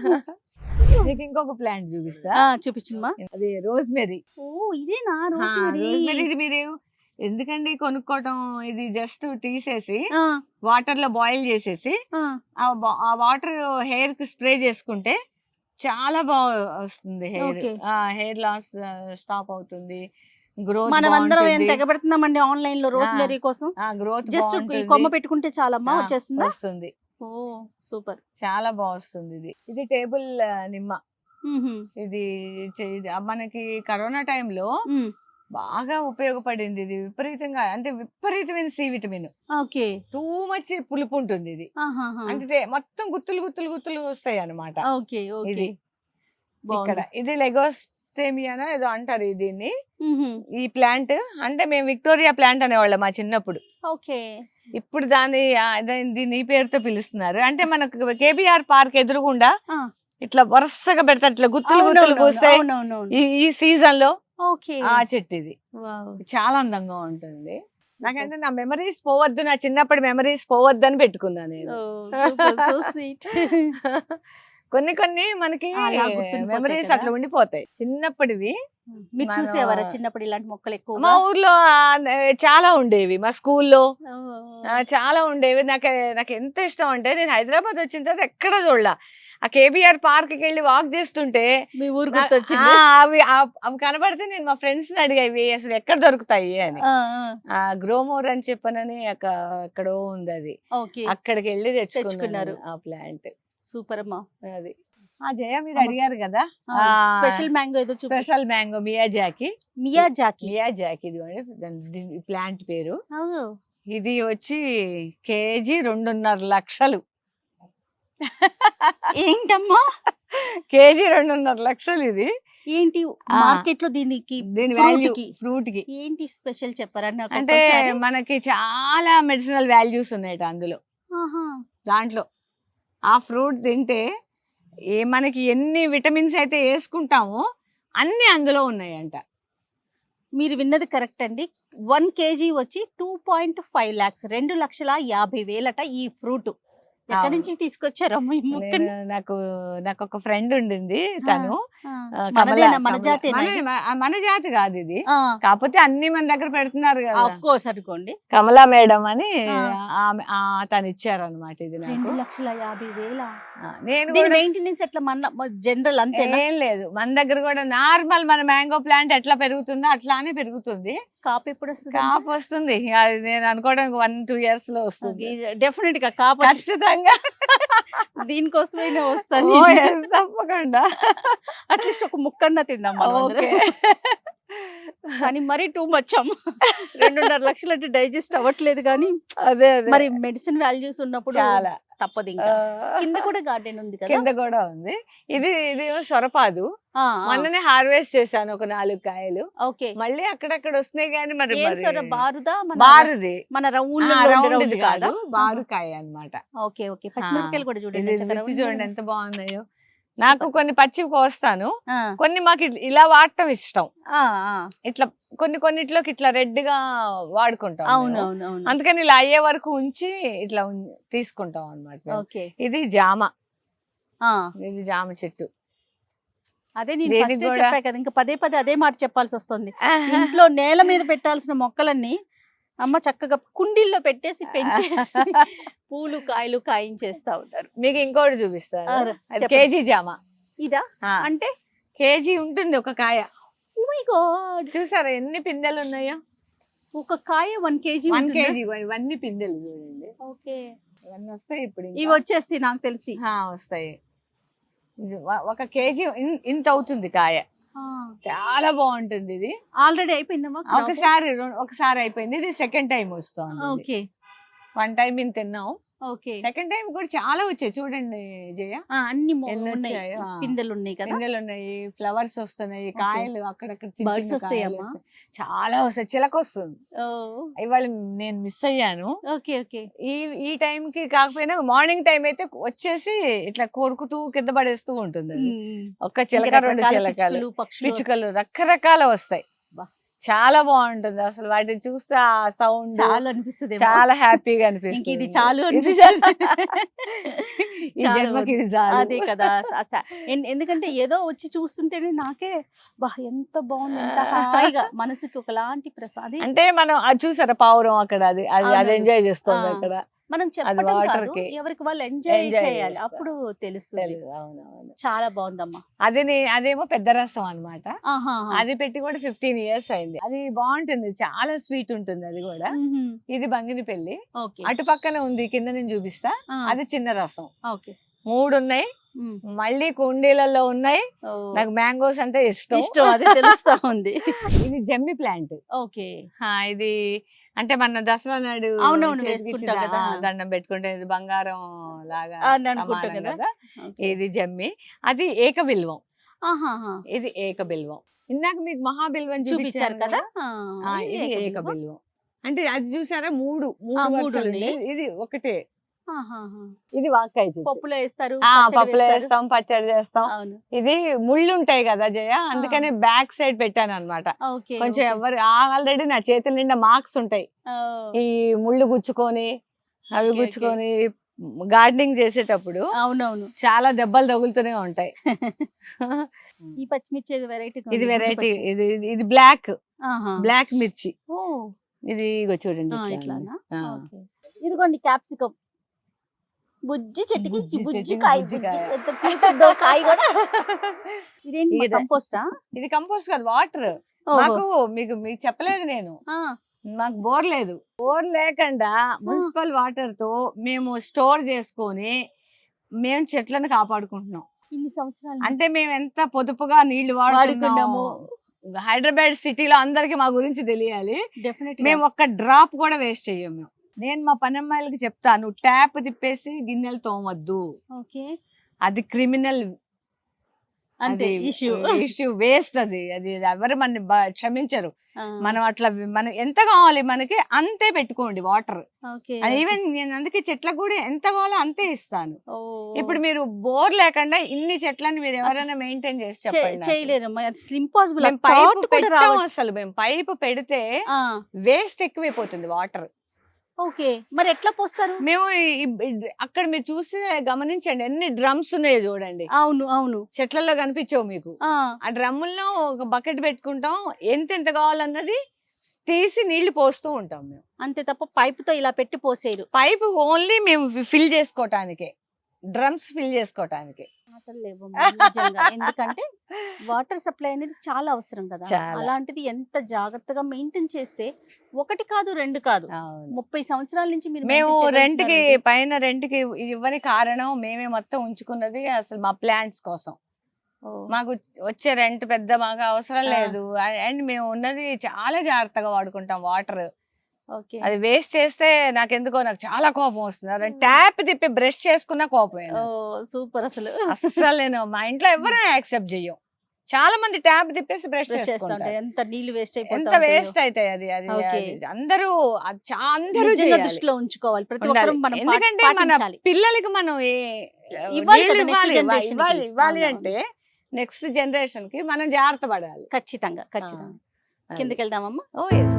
నీకు ఇంకొక ప్లాంట్ చూపిస్తా. చూపించమ్మా. అది రోజ్మెరీ. ఓ ఇదేనా రోజ్మెరీ రోజ్మెరీ? ఇది మీరు ఎందుకండి కొనుక్కోవటం, ఇది జస్ట్ తీసేసి ఆ, వాటర్ లో బాయిల్ చేసేసి ఆ, ఆ వాటర్ హెయిర్ కి స్ప్రే చేసుకుంటే చాలా బాగా వస్తుంది hair. Okay. Hair loss stop అవుతుంది, గ్రోత్ మనం అందరం ఏం తెగబెడుతున్నామండి ఆన్లైన్ లో రోజ్మెరీ కోసం. గ్రోత్ జస్ట్ కొమ్మ పెట్టుకుంటే చాలమ్మా, వచ్చేస్తుందా? వస్తుంది. Oh super. చాలా బాగా వస్తుంది. ఇది టేబుల్ నిమ్మ. ఇది మనకి కరోనా టైంలో బాగా ఉపయోగపడింది. ఇది విపరీతంగా, అంటే విపరీతమైన C vitamin, okay. Too much పులుపు ఉంటుంది ఇది. అంటే మొత్తం గుత్తులు వస్తాయి అన్నమాట. Okay okay. ఇది ఇక్కడ ఇది లెగోస్టేమియానో ఏదో అంటారు దీన్ని. ఈ ప్లాంట్ అంటే మేము విక్టోరియా ప్లాంట్ అనేవాళ్ళం మా చిన్నప్పుడు. ఓకే. ఇప్పుడు దీన్ని ఈ పేరుతో పిలుస్తున్నారు. అంటే మనకు కేబిఆర్ పార్క్ ఎదురుగుండా ఇట్లా వరుసగా పెడతారు, ఇట్లా గుత్తులు పూస్తాయి ఈ సీజన్ లో. ఓకే. ఆ చెట్టు ఇది చాలా అందంగా ఉంటుంది. నాకంటే నా మెమరీస్ పోవద్దు, నా చిన్నప్పటి మెమరీస్ పోవద్దు అని పెట్టుకున్నా నేను. కొన్ని మనకి మెమరీస్ అట్లా ఉండిపోతాయి చిన్నప్పటివి. మీరు చూసేవారా చిన్నప్పుడు ఇలాంటి మొక్కలు ఎక్కువ? మా ఊర్లో చాలా ఉండేవి, మా స్కూల్లో చాలా ఉండేవి. నాకు ఎంత ఇష్టం అంటే, నేను హైదరాబాద్ వచ్చిన తర్వాత ఎక్కడ చూడలా. ఆ కేబిఆర్ పార్క్ కి వెళ్ళి వాక్ చేస్తుంటే మీ ఊరు గుర్తొచ్చింది. అవి కనబడితే నేను మా ఫ్రెండ్స్ ని అడిగేవి అసలు ఎక్కడ దొరుకుతాయి అని. గ్రోమోర్ అని చెప్పనని ఎక్కడో ఉంది అది. అక్కడికి వెళ్ళి తెచ్చుకున్నారు ఆ ప్లాంట్. సూపర్ అమ్మా. అది జయ మీరు అడిగారు కదా స్పెషల్ మ్యాంగో ఏదో. Special mango Miyazaki. ఇది ప్లాంట్ పేరు. ఇది వచ్చి కేజీ 2.5 లక్షలు. ఏంటమ్మా కేజీ 2.5 లక్షలు. ఇది ఏంటి మార్కెట్ లో దీని వాల్యూ ఫ్రూట్ కి ఏంటి స్పెషల్ చెప్పారా? అంటే మనకి చాలా మెడిసినల్ వాల్యూస్ ఉన్నాయట అందులో. దాంట్లో ఆ ఫ్రూట్ తింటే మనకి ఎన్ని విటమిన్స్ అయితే వేసుకుంటామో అన్ని అందులో ఉన్నాయంట. మీరు విన్నది కరెక్ట్ అండి. 1 kg వచ్చి 2.5 lakhs, 2,50,000 ఈ ఫ్రూట్. ఎక్కడి నుంచి తీసుకొచ్చారమ్మా ఈ మొక్కని? నాకు ఒక ఫ్రెండ్ ఉండింది, తను మన జాతి కాదు ఇది, కాకపోతే అన్ని మన దగ్గర పెడుతున్నారు కదా. ఆఫ్ కోర్స్ అనుకోండి. కమలా మేడం అని తను ఇచ్చారనమాట ఇది నాకు. 2,50,000. నేను మెయింటెనెన్స్ ఎట్లా మన జనరల్ అంతే ఏం లేదు, మన దగ్గర కూడా నార్మల్ మన మ్యాంగో ప్లాంట్ ఎట్లా పెరుగుతుందో అట్లానే పెరుగుతుంది. కాపు ఎప్పుడు వస్తుంది? కాపు వస్తుంది, అది నేను అనుకోవడానికి 1-2 years లో వస్తుంది డెఫినెట్ గా. కాపు ఖచ్చితంగా దీనికోసమైనా వస్తాను తప్పకుండా. అట్లీస్ట్ ఒక ముక్కన్నా తిందాం. కానీ మరీ టూ మచ్ అమ్మ. 2.5 లక్షలు అంటే డైజెస్ట్ అవ్వట్లేదు. కానీ అదే మరి మెడిసిన్ వాల్యూస్ ఉన్నప్పుడు చాలా తప్పదు. ఇంకా కింద కూడా గార్డెన్ ఉంది కదా? కింద కూడా ఉంది. ఇది సొరపాదు. మొన్ననే హార్వెస్ట్ చేశాను ఒక 4 కాయలు. ఓకే. మళ్ళీ అక్కడక్కడ వస్తున్నాయి కానీ మరి బారుది మన రౌండ్ కాదు, బారుకాయ అన్నమాట. Okay okay. పచ్చిమిరపకాయలు కూడా చూడండి, చూడండి ఎంత బాగున్నాయో. నాకు కొన్ని పచ్చివి కోస్తాను, కొన్ని మాకు ఇలా వాడటం ఇష్టం. ఇట్లా కొన్నిట్లోకి ఇట్లా రెడ్ గా వాడుకుంటాం. అవునవును. అందుకని ఇలా అయ్యే వరకు ఉంచి ఇట్లా తీసుకుంటాం అన్నమాట. ఇది జామ. ఇది జామ చెట్టు. అదే నేను చెప్పా కదా, ఇంకా పదే అదే మాట చెప్పాల్సి వస్తుంది. ఇంట్లో నేల మీద పెట్టాల్సిన మొక్కలన్నీ అమ్మ చక్కగా కుండీల్లో పెట్టేసి పెంచేసి పూలు కాయలు కాయించేస్తా ఉంటారు. మీకు ఇంకోటి చూపిస్తాను. కేజీ జామ. ఇదా? అంటే కేజీ ఉంటుంది ఒక కాయ. ఓ మై గాడ్, చూసారా ఎన్ని పిందెలు ఉన్నాయో? ఒక కాయ 1 kg. ఇవన్నీ పిందెలు చూడండి. ఓకే. ఇవన్నీ వస్తాయి ఇప్పుడు. ఇవి వచ్చేసి నాకు తెలిసి వస్తాయి. 1 kg ఇంత అవుతుంది కాయ. చాలా బాగుంటుంది. ఇది ఆల్రెడీ అయిపోయిందమ్మా? ఒకసారి అయిపోయింది, ఇది సెకండ్ టైం వస్తుంది. ఓకే. వన్ టైం మేము తిన్నాం. ఓకే. సెకండ్ టైం కూడా చాలా వచ్చాయి చూడండి జయ, అన్ని ఎన్ని ఉన్నాయి, వచ్చాయో. పిందెలు ఉన్నాయి కదా. పిందెలు ఉన్నాయి, ఫ్లవర్స్ వస్తున్నాయి, కాయలు అక్కడక్కడ చిన్న Birds చిన్న కాయలు వస్తాయమ్మా? వస్తాయి. చాలా వస్తాయి, చిలక వస్తుంది. ఓ, ఇవాళ నేను మిస్ అయ్యాను. Okay okay. ఈ టైం కి కాకపోయినా మార్నింగ్ టైం అయితే వచ్చేసి ఇట్లా కొరుకుతూ కింద పడేస్తూ ఉంటుంది అది. ఒక్క చిలక, రెండు చిలకలు, పిచ్చుకలు, పక్షులు పిచ్చుకలు రకరకాల వస్తాయి. బా. చాలా బాగుంటుంది అసలు, వాటిని చూస్తే ఆ సౌండ్ చాలా అనిపిస్తుంది. చాలా హ్యాపీగా ఇంక అనిపిస్తుంది. ఇది చాలు ఇది అనిపిస్తుంది. ఈ చాలా జన్మకి ఇది బాగుంది. చాలు. అదే కదా. ఎందుకంటే ఏదో వచ్చి చూస్తుంటేనే నాకే బా ఎంత బాగుంది, ఎంత హాయిగా మనసుకి ఒకలాంటి ప్రసాదం. అంటే మనం అది చూసారా పావురం అక్కడ, అది అది అది అవునండి. ఎంజాయ్ చేస్తుంది ఆ. అక్కడ. మనం అది చెప్పడం వాటర్ కాదు, కి ఎవరికి వాళ్ళు ఎంజాయ్ ఎంజాయ్ చేయాలి, చేస్తారు. అప్పుడు తెలుస్తుంది. తెలీదు. అవునవును. చాలా బాగుందమ్మా. అదేమో పెద్ద రసం అన్నమాట. ఆహాహా. అది పెట్టి కూడా 15 years అయింది. అది బాగుంటుంది, చాలా స్వీట్ ఉంటుంది అది కూడా. మ్మ్. ఇది బంగినపల్లి, ఓకే. అటు పక్కన ఉంది, కింద నేను చూపిస్తా. ఆ. అది చిన్న రసం. ఓకే. 3 ఉన్నాయి, మ్మ్. మళ్ళీ కుండీలలో ఉన్నాయి. ఓ. నాకు మ్యాంగోస్ అంటే ఇష్టం. ఇష్టం, అది తెలుస్తా ఉంది. ఇది జమ్మి ప్లాంట్. ఓకే. ఇది అంటే మన దసరా నాడు అవునవును, చేతికి వేసుకుంటాం ఇచ్చిన, కదా. దండం పెట్టుకుంటే ఇది బంగారం లాగా అని అనుకుంటాం సమానం కదా. కదా. ఓకే. ఇది జమ్మి, అది ఏకబిల్వం. ఆహాహా. ఇది ఏకబిల్వం. ఇందాక మీకు మహాబిల్వం చూపించారు కదా. ఇది ఏకబిల్వం. ఏకబిల్వం. అంటే అది చూసారా, మూడు ఆ, మూడు వరుసలు ఉన్నాయి. ఉన్నాయి. ఇది ఒకటే. ఆహాహా. ఇది వాకాయ చెట్టు. పప్పులో వేస్తారు, ఆ, పచ్చడి పప్పులో వేస్తారు. వేస్తాం, పచ్చడి చేస్తాం. అవును. ఇది ముళ్ళు ఉంటాయి కదా జయ, అందుకనే బ్యాక్ సైడ్ పెట్టాను అన్నమాట. ఓకే. కొంచెం ఓకే. ఎవరు ఆల్రెడీ నా చేతుల నిండా మార్క్స్ ఉంటాయి, ఓ. ఈ ముళ్ళు గుచ్చుకొని అవి ఓకే, గుచ్చుకొని గార్డెనింగ్ చేసేటప్పుడు అవునవును. చాలా దెబ్బలు తగులుతూనే ఉంటాయి. ఈ పచ్చిమిర్చి వెరైటీ. ఇది వెరైటీ, ఇది ఇది బ్లాక్ ఆహా. బ్లాక్ మిర్చి. ఓ. ఇది ఇగో చూడండి ఆ, ఇట్లా ఇట్లానా? ఉంది. ఆ. ఓకే. ఇదిగోండి క్యాప్సికం. బుజ్జి చెట్టుకి బుజ్జి బుజ్జి చెట్టుకి కాయ, బుజ్జి బుజ్జి. కాయ. ఎంత క్యూట్ ఉందో కాయ కూడా. ఇదేంటి ఇది- కంపోస్టా? ఇది కంపోస్ట్ కాదు, వాటర్. మాకు మీకు చెప్పలేదు నేను, మాకు బోర్ లేదు. బోర్ లేకుండా మున్సిపల్ వాటర్ తో మేము స్టోర్ చేసుకొని మేము చెట్లను కాపాడుకుంటున్నాం. ఇన్ని సంవత్సరాలు అంటే మేము ఎంత పొదుపుగా నీళ్లు వాడుకున్నాము. హైదరాబాద్ సిటీలో అందరికి మా గురించి తెలియాలి. డెఫినెట్ మేము ఒక్క డ్రాప్ కూడా వేస్ట్ చెయ్యం మేము. నేను మా పనమ్మాయిలకి చెప్తాను, ట్యాప్ తిప్పేసి గిన్నెలు తోమొద్దు, ఓకే. అది క్రిమినల్, అంతే ఇష్యూ, వేస్ట్. అది అది ఎవరు మన క్షమించరు. మనం అట్లా మనం ఎంత కావాలి మనకి అంతే పెట్టుకోండి వాటర్. ఓకే. ఈవెన్ నేను అందుకే చెట్లకు కూడా ఎంత కావాలో అంతే ఇస్తాను. ఓ. ఇప్పుడు మీరు బోర్ లేకుండా ఇన్ని చెట్లని మీరు ఎవరైనా మెయింటైన్ చేసి చెప్పండి నాకు. చేయలేరు, అది ఇంపాసిబుల్. మేము పైపు పెట్టాం, అసలు మేము పైపు పెడితే వేస్ట్ ఎక్కువైపోతుంది వాటర్. ఓకే. మరి ఎట్లా పోస్తారు? మేము అక్కడ మీరు చూసి గమనించండి, ఎన్ని డ్రమ్స్ ఉన్నాయో చూడండి. అవును అవును. చెట్లలో కనిపించవు మీకు. ఆ డ్రమ్ముల్లో ఒక బకెట్ పెట్టుకుంటాం, ఎంత కావాలన్నది తీసి నీళ్లు పోస్తూ ఉంటాం మేము. అంతే తప్ప పైపుతో ఇలా పెట్టి పోసేరు. పైపు ఓన్లీ మేము ఫిల్ చేసుకోవటానికే, డ్రమ్స్ ఫిల్ చేసుకోవటానికి. అసలు లేవమ్మా నిజంగా. ఎందుకంటే వాటర్ సప్లై అనేది చాలా అవసరం కదా. చాలా. అలాంటిది ఎంత జాగ్రత్తగా మెయింటైన్ చేస్తే ఒకటి కాదు రెండు కాదు 30 సంవత్సరాల నుంచి మీరు మేము maintain రెంట్కి చేయగలుగుతున్నారంటే. పైన రెంట్కి ఇవ్వని కారణం మేమే మొత్తం ఉంచుకున్నది అసలు మా ప్లాంట్స్ కోసం. ఓ. మాకు వచ్చే రెంట్ పెద్ద మాకు అవసరం లేదు. అండ్ మేము ఉన్నది చాలా జాగ్రత్తగా వాడుకుంటాం వాటర్. ఓకే. అది వేస్ట్ చేస్తే నాకు చాలా కోపం వస్తుంది. ట్యాప్ తిప్పి బ్రష్ చేసుకున్న కోపం. ఓ సూపర్. అసలు అస్సలు నేను మా ఇంట్లో ఎవరైనా యాక్సెప్ట్ చెయ్యం. చాలా మంది ట్యాప్ తిప్పేసి బ్రష్ చేస్తా చేసుకుంటారు. ఉంటారు. ఎంత నీళ్లు వేస్ట్ ఎంత అయిపోతాయి. వేస్ట్ అవుతాయి. అది అది ఓకే. అది అందరూ అందరూ నిజంగా చేయాలి. దృష్టిలో ఉంచుకోవాలి ప్రతి ఉండాలి. ఒక్కరూ. మనం ఎందుకంటే మన పాటించాలి. పిల్లలకి మనం ఇవ్వాలి నీళ్ళు కదా next ఇవ్వాలి generation కి. ఇవ్వాలి అవునవును. అంటే నెక్స్ట్ జనరేషన్ కి మనం జాగ్రత్త పడాలి. ఖచ్చితంగా ఖచ్చితంగా. కిందకి వెళ్దామమ్మా. ఓ ఎస్.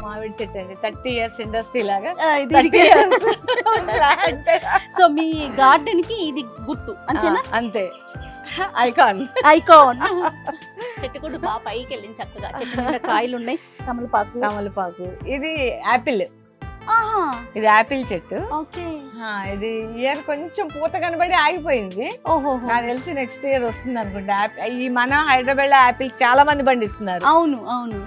మామిడి చెట్టు అండి, 30 years ఇండస్ట్రీ లాగా. సో మీ గార్డెన్ కి ఇది గుర్తు అంతేనా? అంతే. ఐకాన్. ఐకాన్. చెట్టు కూడా బాగా పైకి వెళ్ళింది చక్కగా. చెట్టు నిండా కాయలు ఉన్నాయి. తమలపాకు. ఇది యాపిల్. ఆహా, ఇది యాపిల్ చెట్టు. ఓకే. ఇది ఇయర్ కొంచెం పూత కనబడి ఆగిపోయింది. ఓహో, నాకు తెలిసి నెక్స్ట్ ఇయర్ వస్తుంది అనుకుంటా. ఈ మన హైదరాబాద్ లో యాపిల్ చాలా మంది పండిస్తున్నారు. అవును అవును.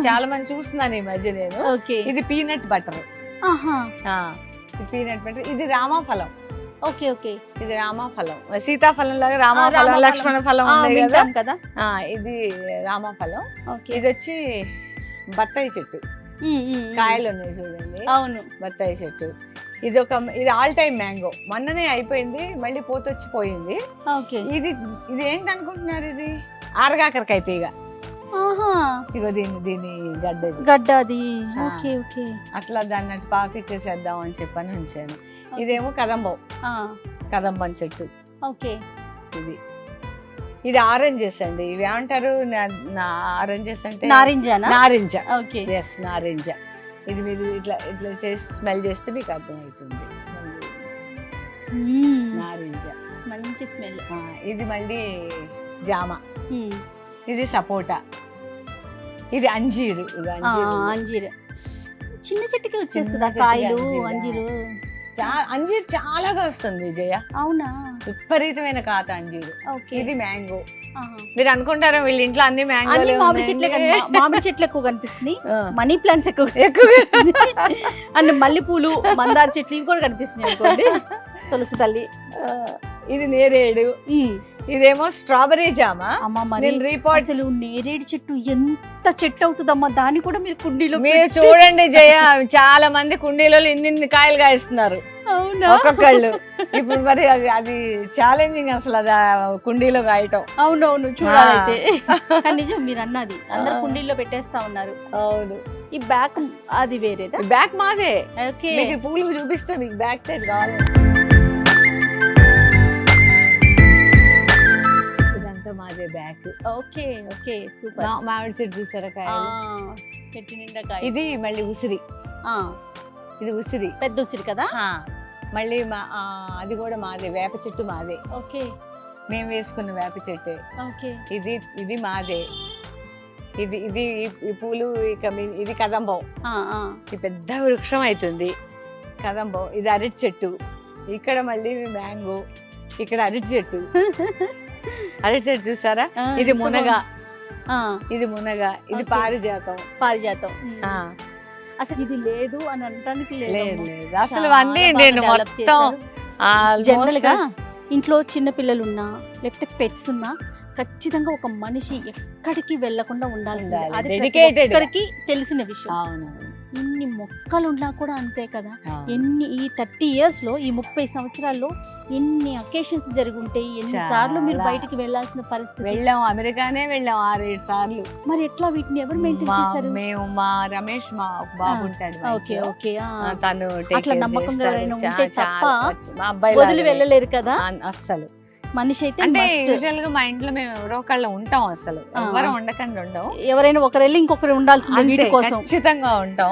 చాలా మంది చూస్తున్నాను ఈ మధ్య నేను. ఓకే. ఇది పీనట్ బటర్. ఆహా, పీనట్ బటర్. ఇది రామాఫలం. Okay okay. ఇది రామాఫలం. సీతాఫలం లాగా రామాఫలం, లక్ష్మణ ఫలం ఉన్నాయి కదా. ఇది రామాఫలం. ఇది వచ్చి బత్తాయి చెట్టు. కాయలు ఉన్నాయి చూడండి. అవును, బత్తాయి చెట్టు. ఇది ఆల్ టైమ్ మ్యాంగో. మొన్ననే అయిపోయింది, మళ్ళీ పోతొచ్చి పోయింది. ఇది ఏంటి అనుకుంటున్నారు? ఇది ఆరగాకరకాయ తీగ. ఇగో దీని గడ్డ అది. Okay okay. అట్లా దాన్ని అటు పాకిచ్చేసేద్దాం అని చెప్పని ఉంచాను. ఇదేమో కదంబం చెట్టు. ఓకే. ఇది ఆరెంజెస్ అండి. ఇవి ఏమంటారు? ఆరెంజెస్ అంటే నారింజ. ఓకే, ఎస్, నారింజ. ఇది మీరు ఇట్లా ఇట్లా చేసి స్మెల్ చేస్తే మీకు అర్థమవుతుంది. నారింజ మంచి స్మెల్. ఇది మళ్ళీ జామ. ఇది సపోటా. ఇది అంజీరు. అంజీరు చిన్న చెట్టుకి వచ్చేస్తుందా కాయలు? అంజీరు అంజీరు చాలాగా వస్తుంది జయ. అవునా? విపరీతమైన కాత అంజీరు. ఓకే. ఇది మ్యాంగో. మీరు అనుకుంటారా వీళ్ళ ఇంట్లో అన్ని మ్యాంగో? మామిడి చెట్లు ఎక్కువ కనిపిస్తున్నాయి, మనీ ప్లాంట్స్ ఎక్కువ అండ్ మల్లెపూలు, మందార చెట్లు ఇవి కూడా కనిపిస్తున్నాయి అనుకోండి. తులసి తల్లి. ఇది నేరేడు. ఇదేమో స్ట్రాబెరీ జామ. అసలు నేరేడు చెట్టు ఎంత చెట్టు అవుతుందమ్మా, దాన్ని కూడా మీరు కుండీలో మీరు చూడండి జయ. చాలా మంది కుండీలో ఇన్ని కాయలు కాయిస్తున్నారు ఒక్కొక్కళ్ళు. ఇప్పుడు మరి అది ఛాలెంజింగ్ అసలు అది కుండీలో కాయటం. అవునవును, చూడాలైతే. నిజం మీరు అన్నది, అందరు కుండీల్లో పెట్టేస్తా ఉన్నారు. అవును. ఈ బ్యాక్ అది వేరేదా? బ్యాక్ మాదే. ఓకే. మీకు పూలు చూపిస్తే మీకు బ్యాక్ సైడ్ కావాలి. మాదే బ్యాక్. Okay okay, super. మామిడి చెట్టు చూసారా కాయలు? చెట్టు నిండా కాయ. ఇది మళ్ళీ ఉసిరి. ఇది ఉసిరి, పెద్ద ఉసిరి కదా. మళ్ళీ అది కూడా మాదే. వేప చెట్టు మాదే. ఓకే. మేము వేసుకున్న వేప చెట్టే. ఓకే. ఇది మాదే. ఇది ఈ పూలు. ఇది కదంబం. ఇది పెద్ద వృక్షం అవుతుంది కదంబం. ఇది అరటి చెట్టు. ఇక్కడ మళ్ళీ మ్యాంగో. ఇక్కడ అరటి చెట్టు. అరటి చెట్టు చూసారా? ఇది మునగ. ఇది పారిజాతం. అసలు ఇది లేదు అని అనడానికి లేదు. అసలు అన్నీ నేను మొత్తం జనరల్ గా ఇంట్లో చిన్న పిల్లలు ఉన్నా లేకపోతే పెట్స్ ఉన్నా ఖచ్చితంగా ఒక మనిషి ఎక్కడికి వెళ్లకుండా ఉండాల్సిందే. అది తెలిసిన విషయం. ఇన్ని మొక్కలు ఉన్నా కూడా అంతే కదా. ఈ 30 years లో, ఈ 30 సంవత్సరాల్లో ఎన్ని అకేషన్స్ జరుగుంటాయి, ఎన్ని సార్లు మీరు బయటికి వెళ్లాల్సిన పరిస్థితి. వెళ్ళాం, అమెరికానే వెళ్ళాం 6-7 సార్లు. మరి ఎట్లా వీటిని ఎవరు మెయింటైన్ చేశారు? మేము మా రమేష్ మా బాబు ఉంటాడు. Okay okay. తను అట్లా నమ్మకంగా ఎవరైనా ఉంటే తప్ప వదిలి వెళ్ళలేరు కదా అస్సలు. మనిషి అయితే అంటే యూజువల్ గా మా ఇంట్లో మేము ఎవరో ఒకళ్ళు ఉంటాం. అసలు ఎవరు ఉండకండి ఉండవు. ఎవరైనా ఒకరు వెళ్ళి ఇంకొకరు ఉండాల్సింది వీటి కోసం. ఖచ్చితంగా ఉంటాం.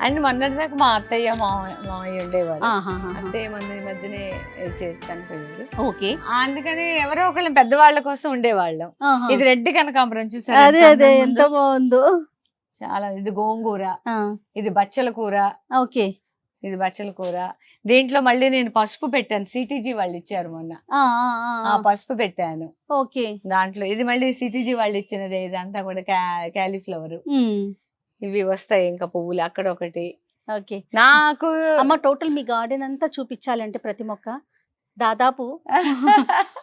అండ్ మొన్నటిదాకా మా అత్తయ్య మామయ్య ఉండేవారు. అత్తయ్య మధ్యనే చేస్తాను పోయింది. ఓకే. అందుకని ఎవరో ఒకళ్ళు పెద్దవాళ్ళ కోసం ఉండేవాళ్ళం. ఇది రెడ్డి కనకాంబరం చూసారు? అదే అదే, ఎంత బాగుందో చాలా. ఇది గోంగూర. ఇది బచ్చల కూర. ఓకే. ఇది బచ్చల కూర. దీంట్లో మళ్ళీ నేను పసుపు పెట్టాను. సిటీజీ వాళ్ళు ఇచ్చారు మొన్న. పసుపు పెట్టాను. ఓకే. దాంట్లో ఇది మళ్ళీ సిటీజీ వాళ్ళు ఇచ్చినదే. ఇదంతా కూడా క్యాలీఫ్లవర్. ఇవి వస్తాయి ఇంకా పువ్వులు అక్కడ ఒకటి. ఓకే. నాకు అమ్మ టోటల్ మీ గార్డెన్ అంతా చూపించాలంటే ప్రతి మొక్క దాదాపు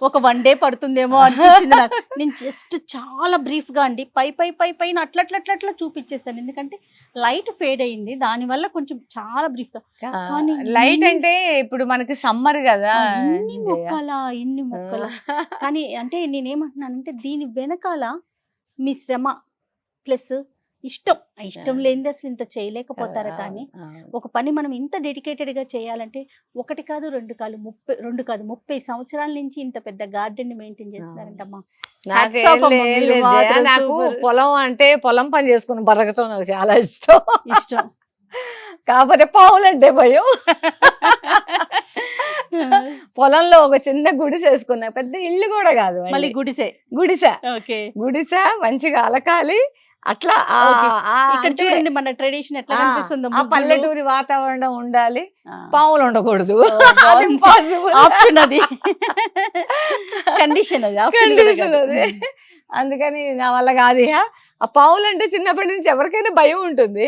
ఒక 1 day పడుతుందేమో అనిపించింది నాకు. నేను జస్ట్ చాలా బ్రీఫ్ గా అండి పైన అట్లా చూపించేస్తాను. ఎందుకంటే లైట్ ఫేడ్ అయింది, దానివల్ల కొంచెం చాలా బ్రీఫ్ గా. కానీ లైట్ అంటే ఇప్పుడు మనకి సమ్మర్ కదా, ఇన్ని మొక్కల కానీ అంటే నేనేమంటున్నానంటే దీని వెనకాల మీ శ్రమ ప్లస్ ఇష్టం లేనిది అసలు ఇంత చేయలేకపోతారా. కానీ ఒక పని మనం ఇంత డెడికేటెడ్ గా చేయాలంటే 1 కాదు 2 కాదు 30 సంవత్సరాల నుంచి ఇంత పెద్ద గార్డెన్ ని మెయింటైన్ చేస్తున్నారంటమ్మా. నాకు పొలం అంటే పొలం పని చేసుకుని బతకటం నాకు చాలా ఇష్టం. కాకపోతే పావులంటే భయం. పొలంలో ఒక చిన్న గుడిసె వేసుకున్నా, పెద్ద ఇల్లు కూడా కాదు, మళ్ళీ గుడిసే. గుడిసె. ఓకే. గుడిసె మంచిగా అలకాలి అట్లా. ఇక్కడ చూడండి మన ట్రెడిషన్ ఎట్లా కనిపిస్తుందో. ఆ పల్లెటూరి వాతావరణం ఉండాలి, ఆ. పావులు ఉండకూడదు. ఆప్షన్ అది, కండిషన్ అది, కండిషన్ అది. అందుకని నా వల్ల కాదు. ఆ పావులు అంటే చిన్నప్పటి నుంచి ఎవరికైనా భయం ఉంటుంది,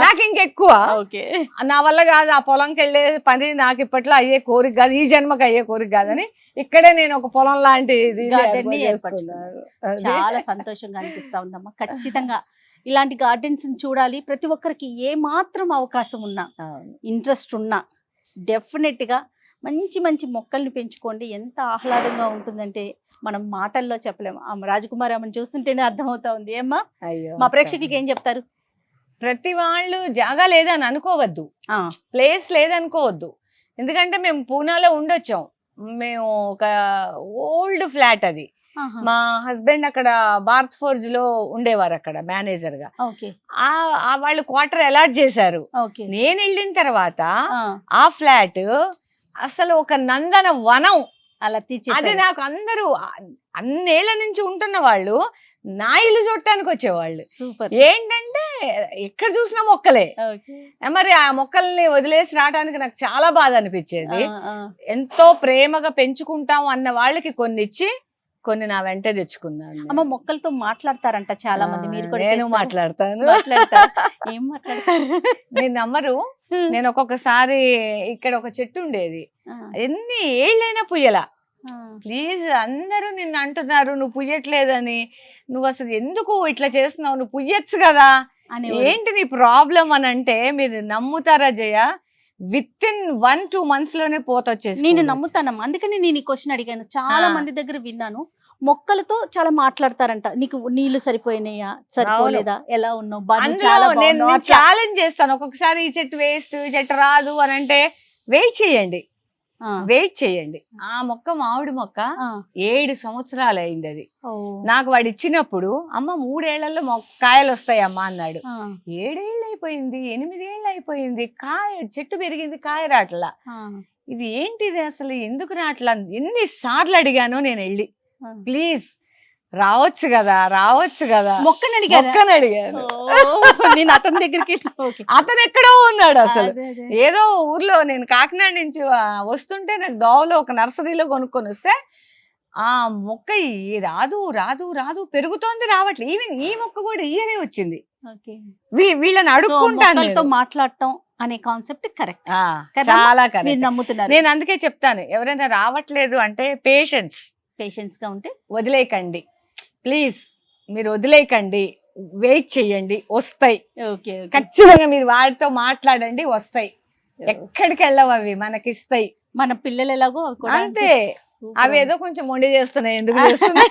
నాకు ఇంకెక్కువ. ఓకే. నా వల్ల కాదు, ఆ పొలంకి వెళ్ళే పని నాకు ఇప్పట్లో అయ్యే కోరిక కాదు, ఈ జన్మకి అయ్యే కోరిక కాదని ఇక్కడే నేను ఒక పొలం లాంటి చాలా సంతోషంగా అనిపిస్తా ఉందమ్మా. ఖచ్చితంగా ఇలాంటి గార్డెన్స్ చూడాలి. ప్రతి ఒక్కరికి ఏ మాత్రం అవకాశం ఉన్నా, ఇంట్రెస్ట్ ఉన్నా డెఫినెట్ గా మంచి మంచి మొక్కల్ని పెంచుకోండి. ఎంత ఆహ్లాదంగా ఉంటుందంటే మనం మాటల్లో చెప్పలేము. రాజకుమారి అమ్మని చూస్తుంటేనే అర్థమవుతా ఉంది. ఏమ్మా, మా ప్రేక్షకులకి ఏం చెప్తారు? ప్రతి వాళ్ళు జాగా లేదని అనుకోవద్దు, ప్లేస్ లేదనుకోవద్దు. ఎందుకంటే మేము పూనాలో ఉండొచ్చాం. మేము ఒక ఓల్డ్ ఫ్లాట్ అది. మా హస్బెండ్ అక్కడ భారత్ ఫోర్జ్ లో ఉండేవారు, అక్కడ మేనేజర్ గా. వాళ్ళు క్వార్టర్ అలాట్ చేశారు. నేను వెళ్ళిన తర్వాత ఆ ఫ్లాట్ అసలు ఒక నందన వనం అలా అది. నాకు అందరూ అన్నేళ్ల నుంచి ఉంటున్న వాళ్ళు నా ఇల్లు చూడటానికి వచ్చేవాళ్ళు. సూపర్. ఏంటంటే ఎక్కడ చూసినా మొక్కలే. మరి ఆ మొక్కల్ని వదిలేసి రావడానికి నాకు చాలా బాధ అనిపించేది. ఎంతో ప్రేమగా పెంచుకుంటాం అన్న వాళ్ళకి కొన్ని ఇచ్చి కొన్ని నా వెంట తెచ్చుకున్నాను. అమ్మ, మొక్కలతో మాట్లాడతారంట చాలా మంది. మీరు కూడా? నేను మాట్లాడతాను. ఏం మాట్లాడతారు? నేను నమ్మరు. నేను ఒక్కొక్కసారి ఇక్కడ ఒక చెట్టు ఉండేది, ఎన్ని ఏళ్ళైనా పుయ్యలా. ప్లీజ్, అందరూ నిన్ను అంటున్నారు నువ్వు పుయ్యట్లేదని, నువ్వు అసలు ఎందుకు ఇట్లా చేస్తున్నావు, నువ్వు పుయ్యొచ్చు కదా, ఏంటి నీ ప్రాబ్లం అని అంటే, మీరు నమ్ముతారా జయ, విత్ ఇన్ 1-2 months లోనే పోతొచ్చేసి. నేను నమ్ముతానమ్మా, అందుకని నేను ఈ క్వశ్చన్ అడిగాను. చాలా మంది దగ్గర విన్నాను, మొక్కలతో చాలా మాట్లాడతారంట. నీకు నీళ్లు సరిపోయినాయా, సరిపోలేదా, ఎలా ఉన్నావు, నేను ఛాలెంజ్ చేస్తాను. ఒక్కొక్కసారి ఈ చెట్టు వేస్ట్, ఈ చెట్టు రాదు అని అంటే వెయిట్ చేయండి. ఆ మొక్క మామిడి మొక్క 7 సంవత్సరాలు అయింది అది. నాకు వాడు ఇచ్చినప్పుడు, అమ్మ 3 ఏళ్లలో కాయలు వస్తాయి అమ్మా అన్నాడు. 7 ఏళ్ళు అయిపోయింది, 8 ఏళ్ళు అయిపోయింది, చెట్టు పెరిగింది, కాయ రాట్లా. ఇది ఏంటిది అసలు, ఎందుకు రాట్లా? ఎన్నిసార్లు అడిగానో నేను వెళ్ళి, ప్లీజ్ రావచ్చు కదా మొక్కని అడిగాను. నేను అతని దగ్గరికి, అతను ఎక్కడో ఉన్నాడు అసలు. ఏదో ఊర్లో, నేను కాకినాడ నుంచి వస్తుంటే నాకు దోవలో ఒక నర్సరీలో కొనుక్కొని వస్తే, ఆ మొక్క రాదు పెరుగుతోంది, రావట్లేదు. ఈవెన్ ఈ మొక్క కూడా ఇయరే వచ్చింది. వీళ్ళని అడుక్కుంటాను. మాట్లాడటం అనే కాన్సెప్ట్ కరెక్ట్, చాలా కరెక్ట్. నమ్ముతున్నారు. నేను అందుకే చెప్తాను, ఎవరైనా రావట్లేదు అంటే పేషెన్స్ గా ఉంటే వదిలేయకండి. ప్లీజ్ మీరు వదిలేయకండి, వెయిట్ చెయ్యండి, వస్తాయి. ఖచ్చితంగా మీరు వాటితో మాట్లాడండి, వస్తాయి. ఎక్కడికి వెళ్ళవు అవి, మనకిస్తాయి. మన పిల్లలు ఎలాగో అంతే. అవి ఏదో కొంచెం మొండి చేస్తున్నాయి, ఎందుకు చేస్తున్నాయి?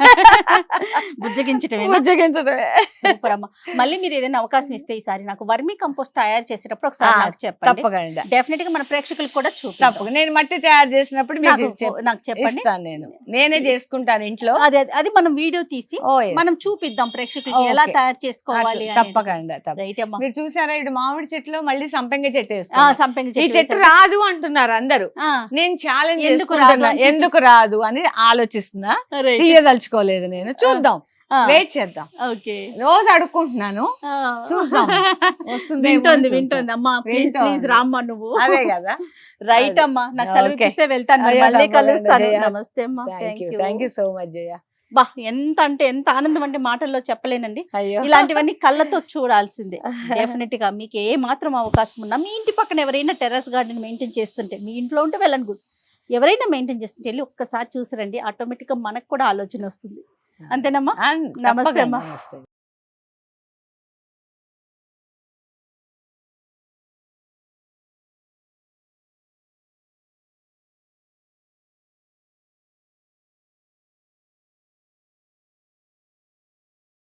బుజ్జగించటమే. సూపర్ అమ్మ. మళ్ళీ మీరు ఏదైనా అవకాశం ఇస్తే ఈసారి నాకు వర్మీ కంపోస్ట్ తయారు చేసేటప్పుడు ఒకసారి నాకు చెప్పండి. తప్పకుండా. డెఫినెట్ గా మన ప్రేక్షకులకు కూడా తప్పకుండా. నేను మట్టి తయారు చేసినప్పుడు నాకు చెప్పండి, నేనే చేసుకుంటాను ఇంట్లో. అది మనం వీడియో తీసి మనం చూపిద్దాం ప్రేక్షకులకి ఎలా తయారు చేసుకోవాలి. తప్పకుండా. మీరు చూసారా, ఇటు మామిడి చెట్లు మళ్ళీ సంపెంగ చెట్టు సంపెంగ ఈ చెట్టు రాదు అంటున్నారు అందరూ. నేను ఛాలెంజ్ చేసుకుంటున్నా, ఎందుకు రాదు అని ఆలోచిస్తున్నా. తీయదలుచుకోలేదు నేను. చూద్దాం, వెయిట్ చేద్దాం. రోజు అడుక్కుంటున్నాను, చూద్దాం వస్తుంది. వింటోంది అమ్మా, ప్లీజ్ రామ్మా నువ్వు. అదే కదా. రైట్ అమ్మా, నాకు సెలవిస్తే వెళ్తాను, కలుస్తాను. నమస్తే అమ్మా. థ్యాంక్ యూ సో మచ్ జయ. బా, ఎంత అంటే ఎంత ఆనందం అంటే మాటల్లో చెప్పలేనండి. ఇలాంటివన్నీ కళ్ళతో చూడాల్సిందే. డెఫినెట్ గా మీకు ఏ మాత్రం అవకాశం ఉన్నా, మీ ఇంటి పక్కన ఎవరైనా టెర్రస్ గార్డెన్ మెయింటైన్ చేస్తుంటే, మీ ఇంట్లో ఉంటే వెళ్ళను గుడ్, ఎవరైనా మెయింటైన్ చేస్తుంటే వెళ్ళి ఒక్కసారి చూసారండి, ఆటోమేటిక్ గా మనకు కూడా ఆలోచన వస్తుంది. అంతేనమ్మా? నమస్తే అమ్మా.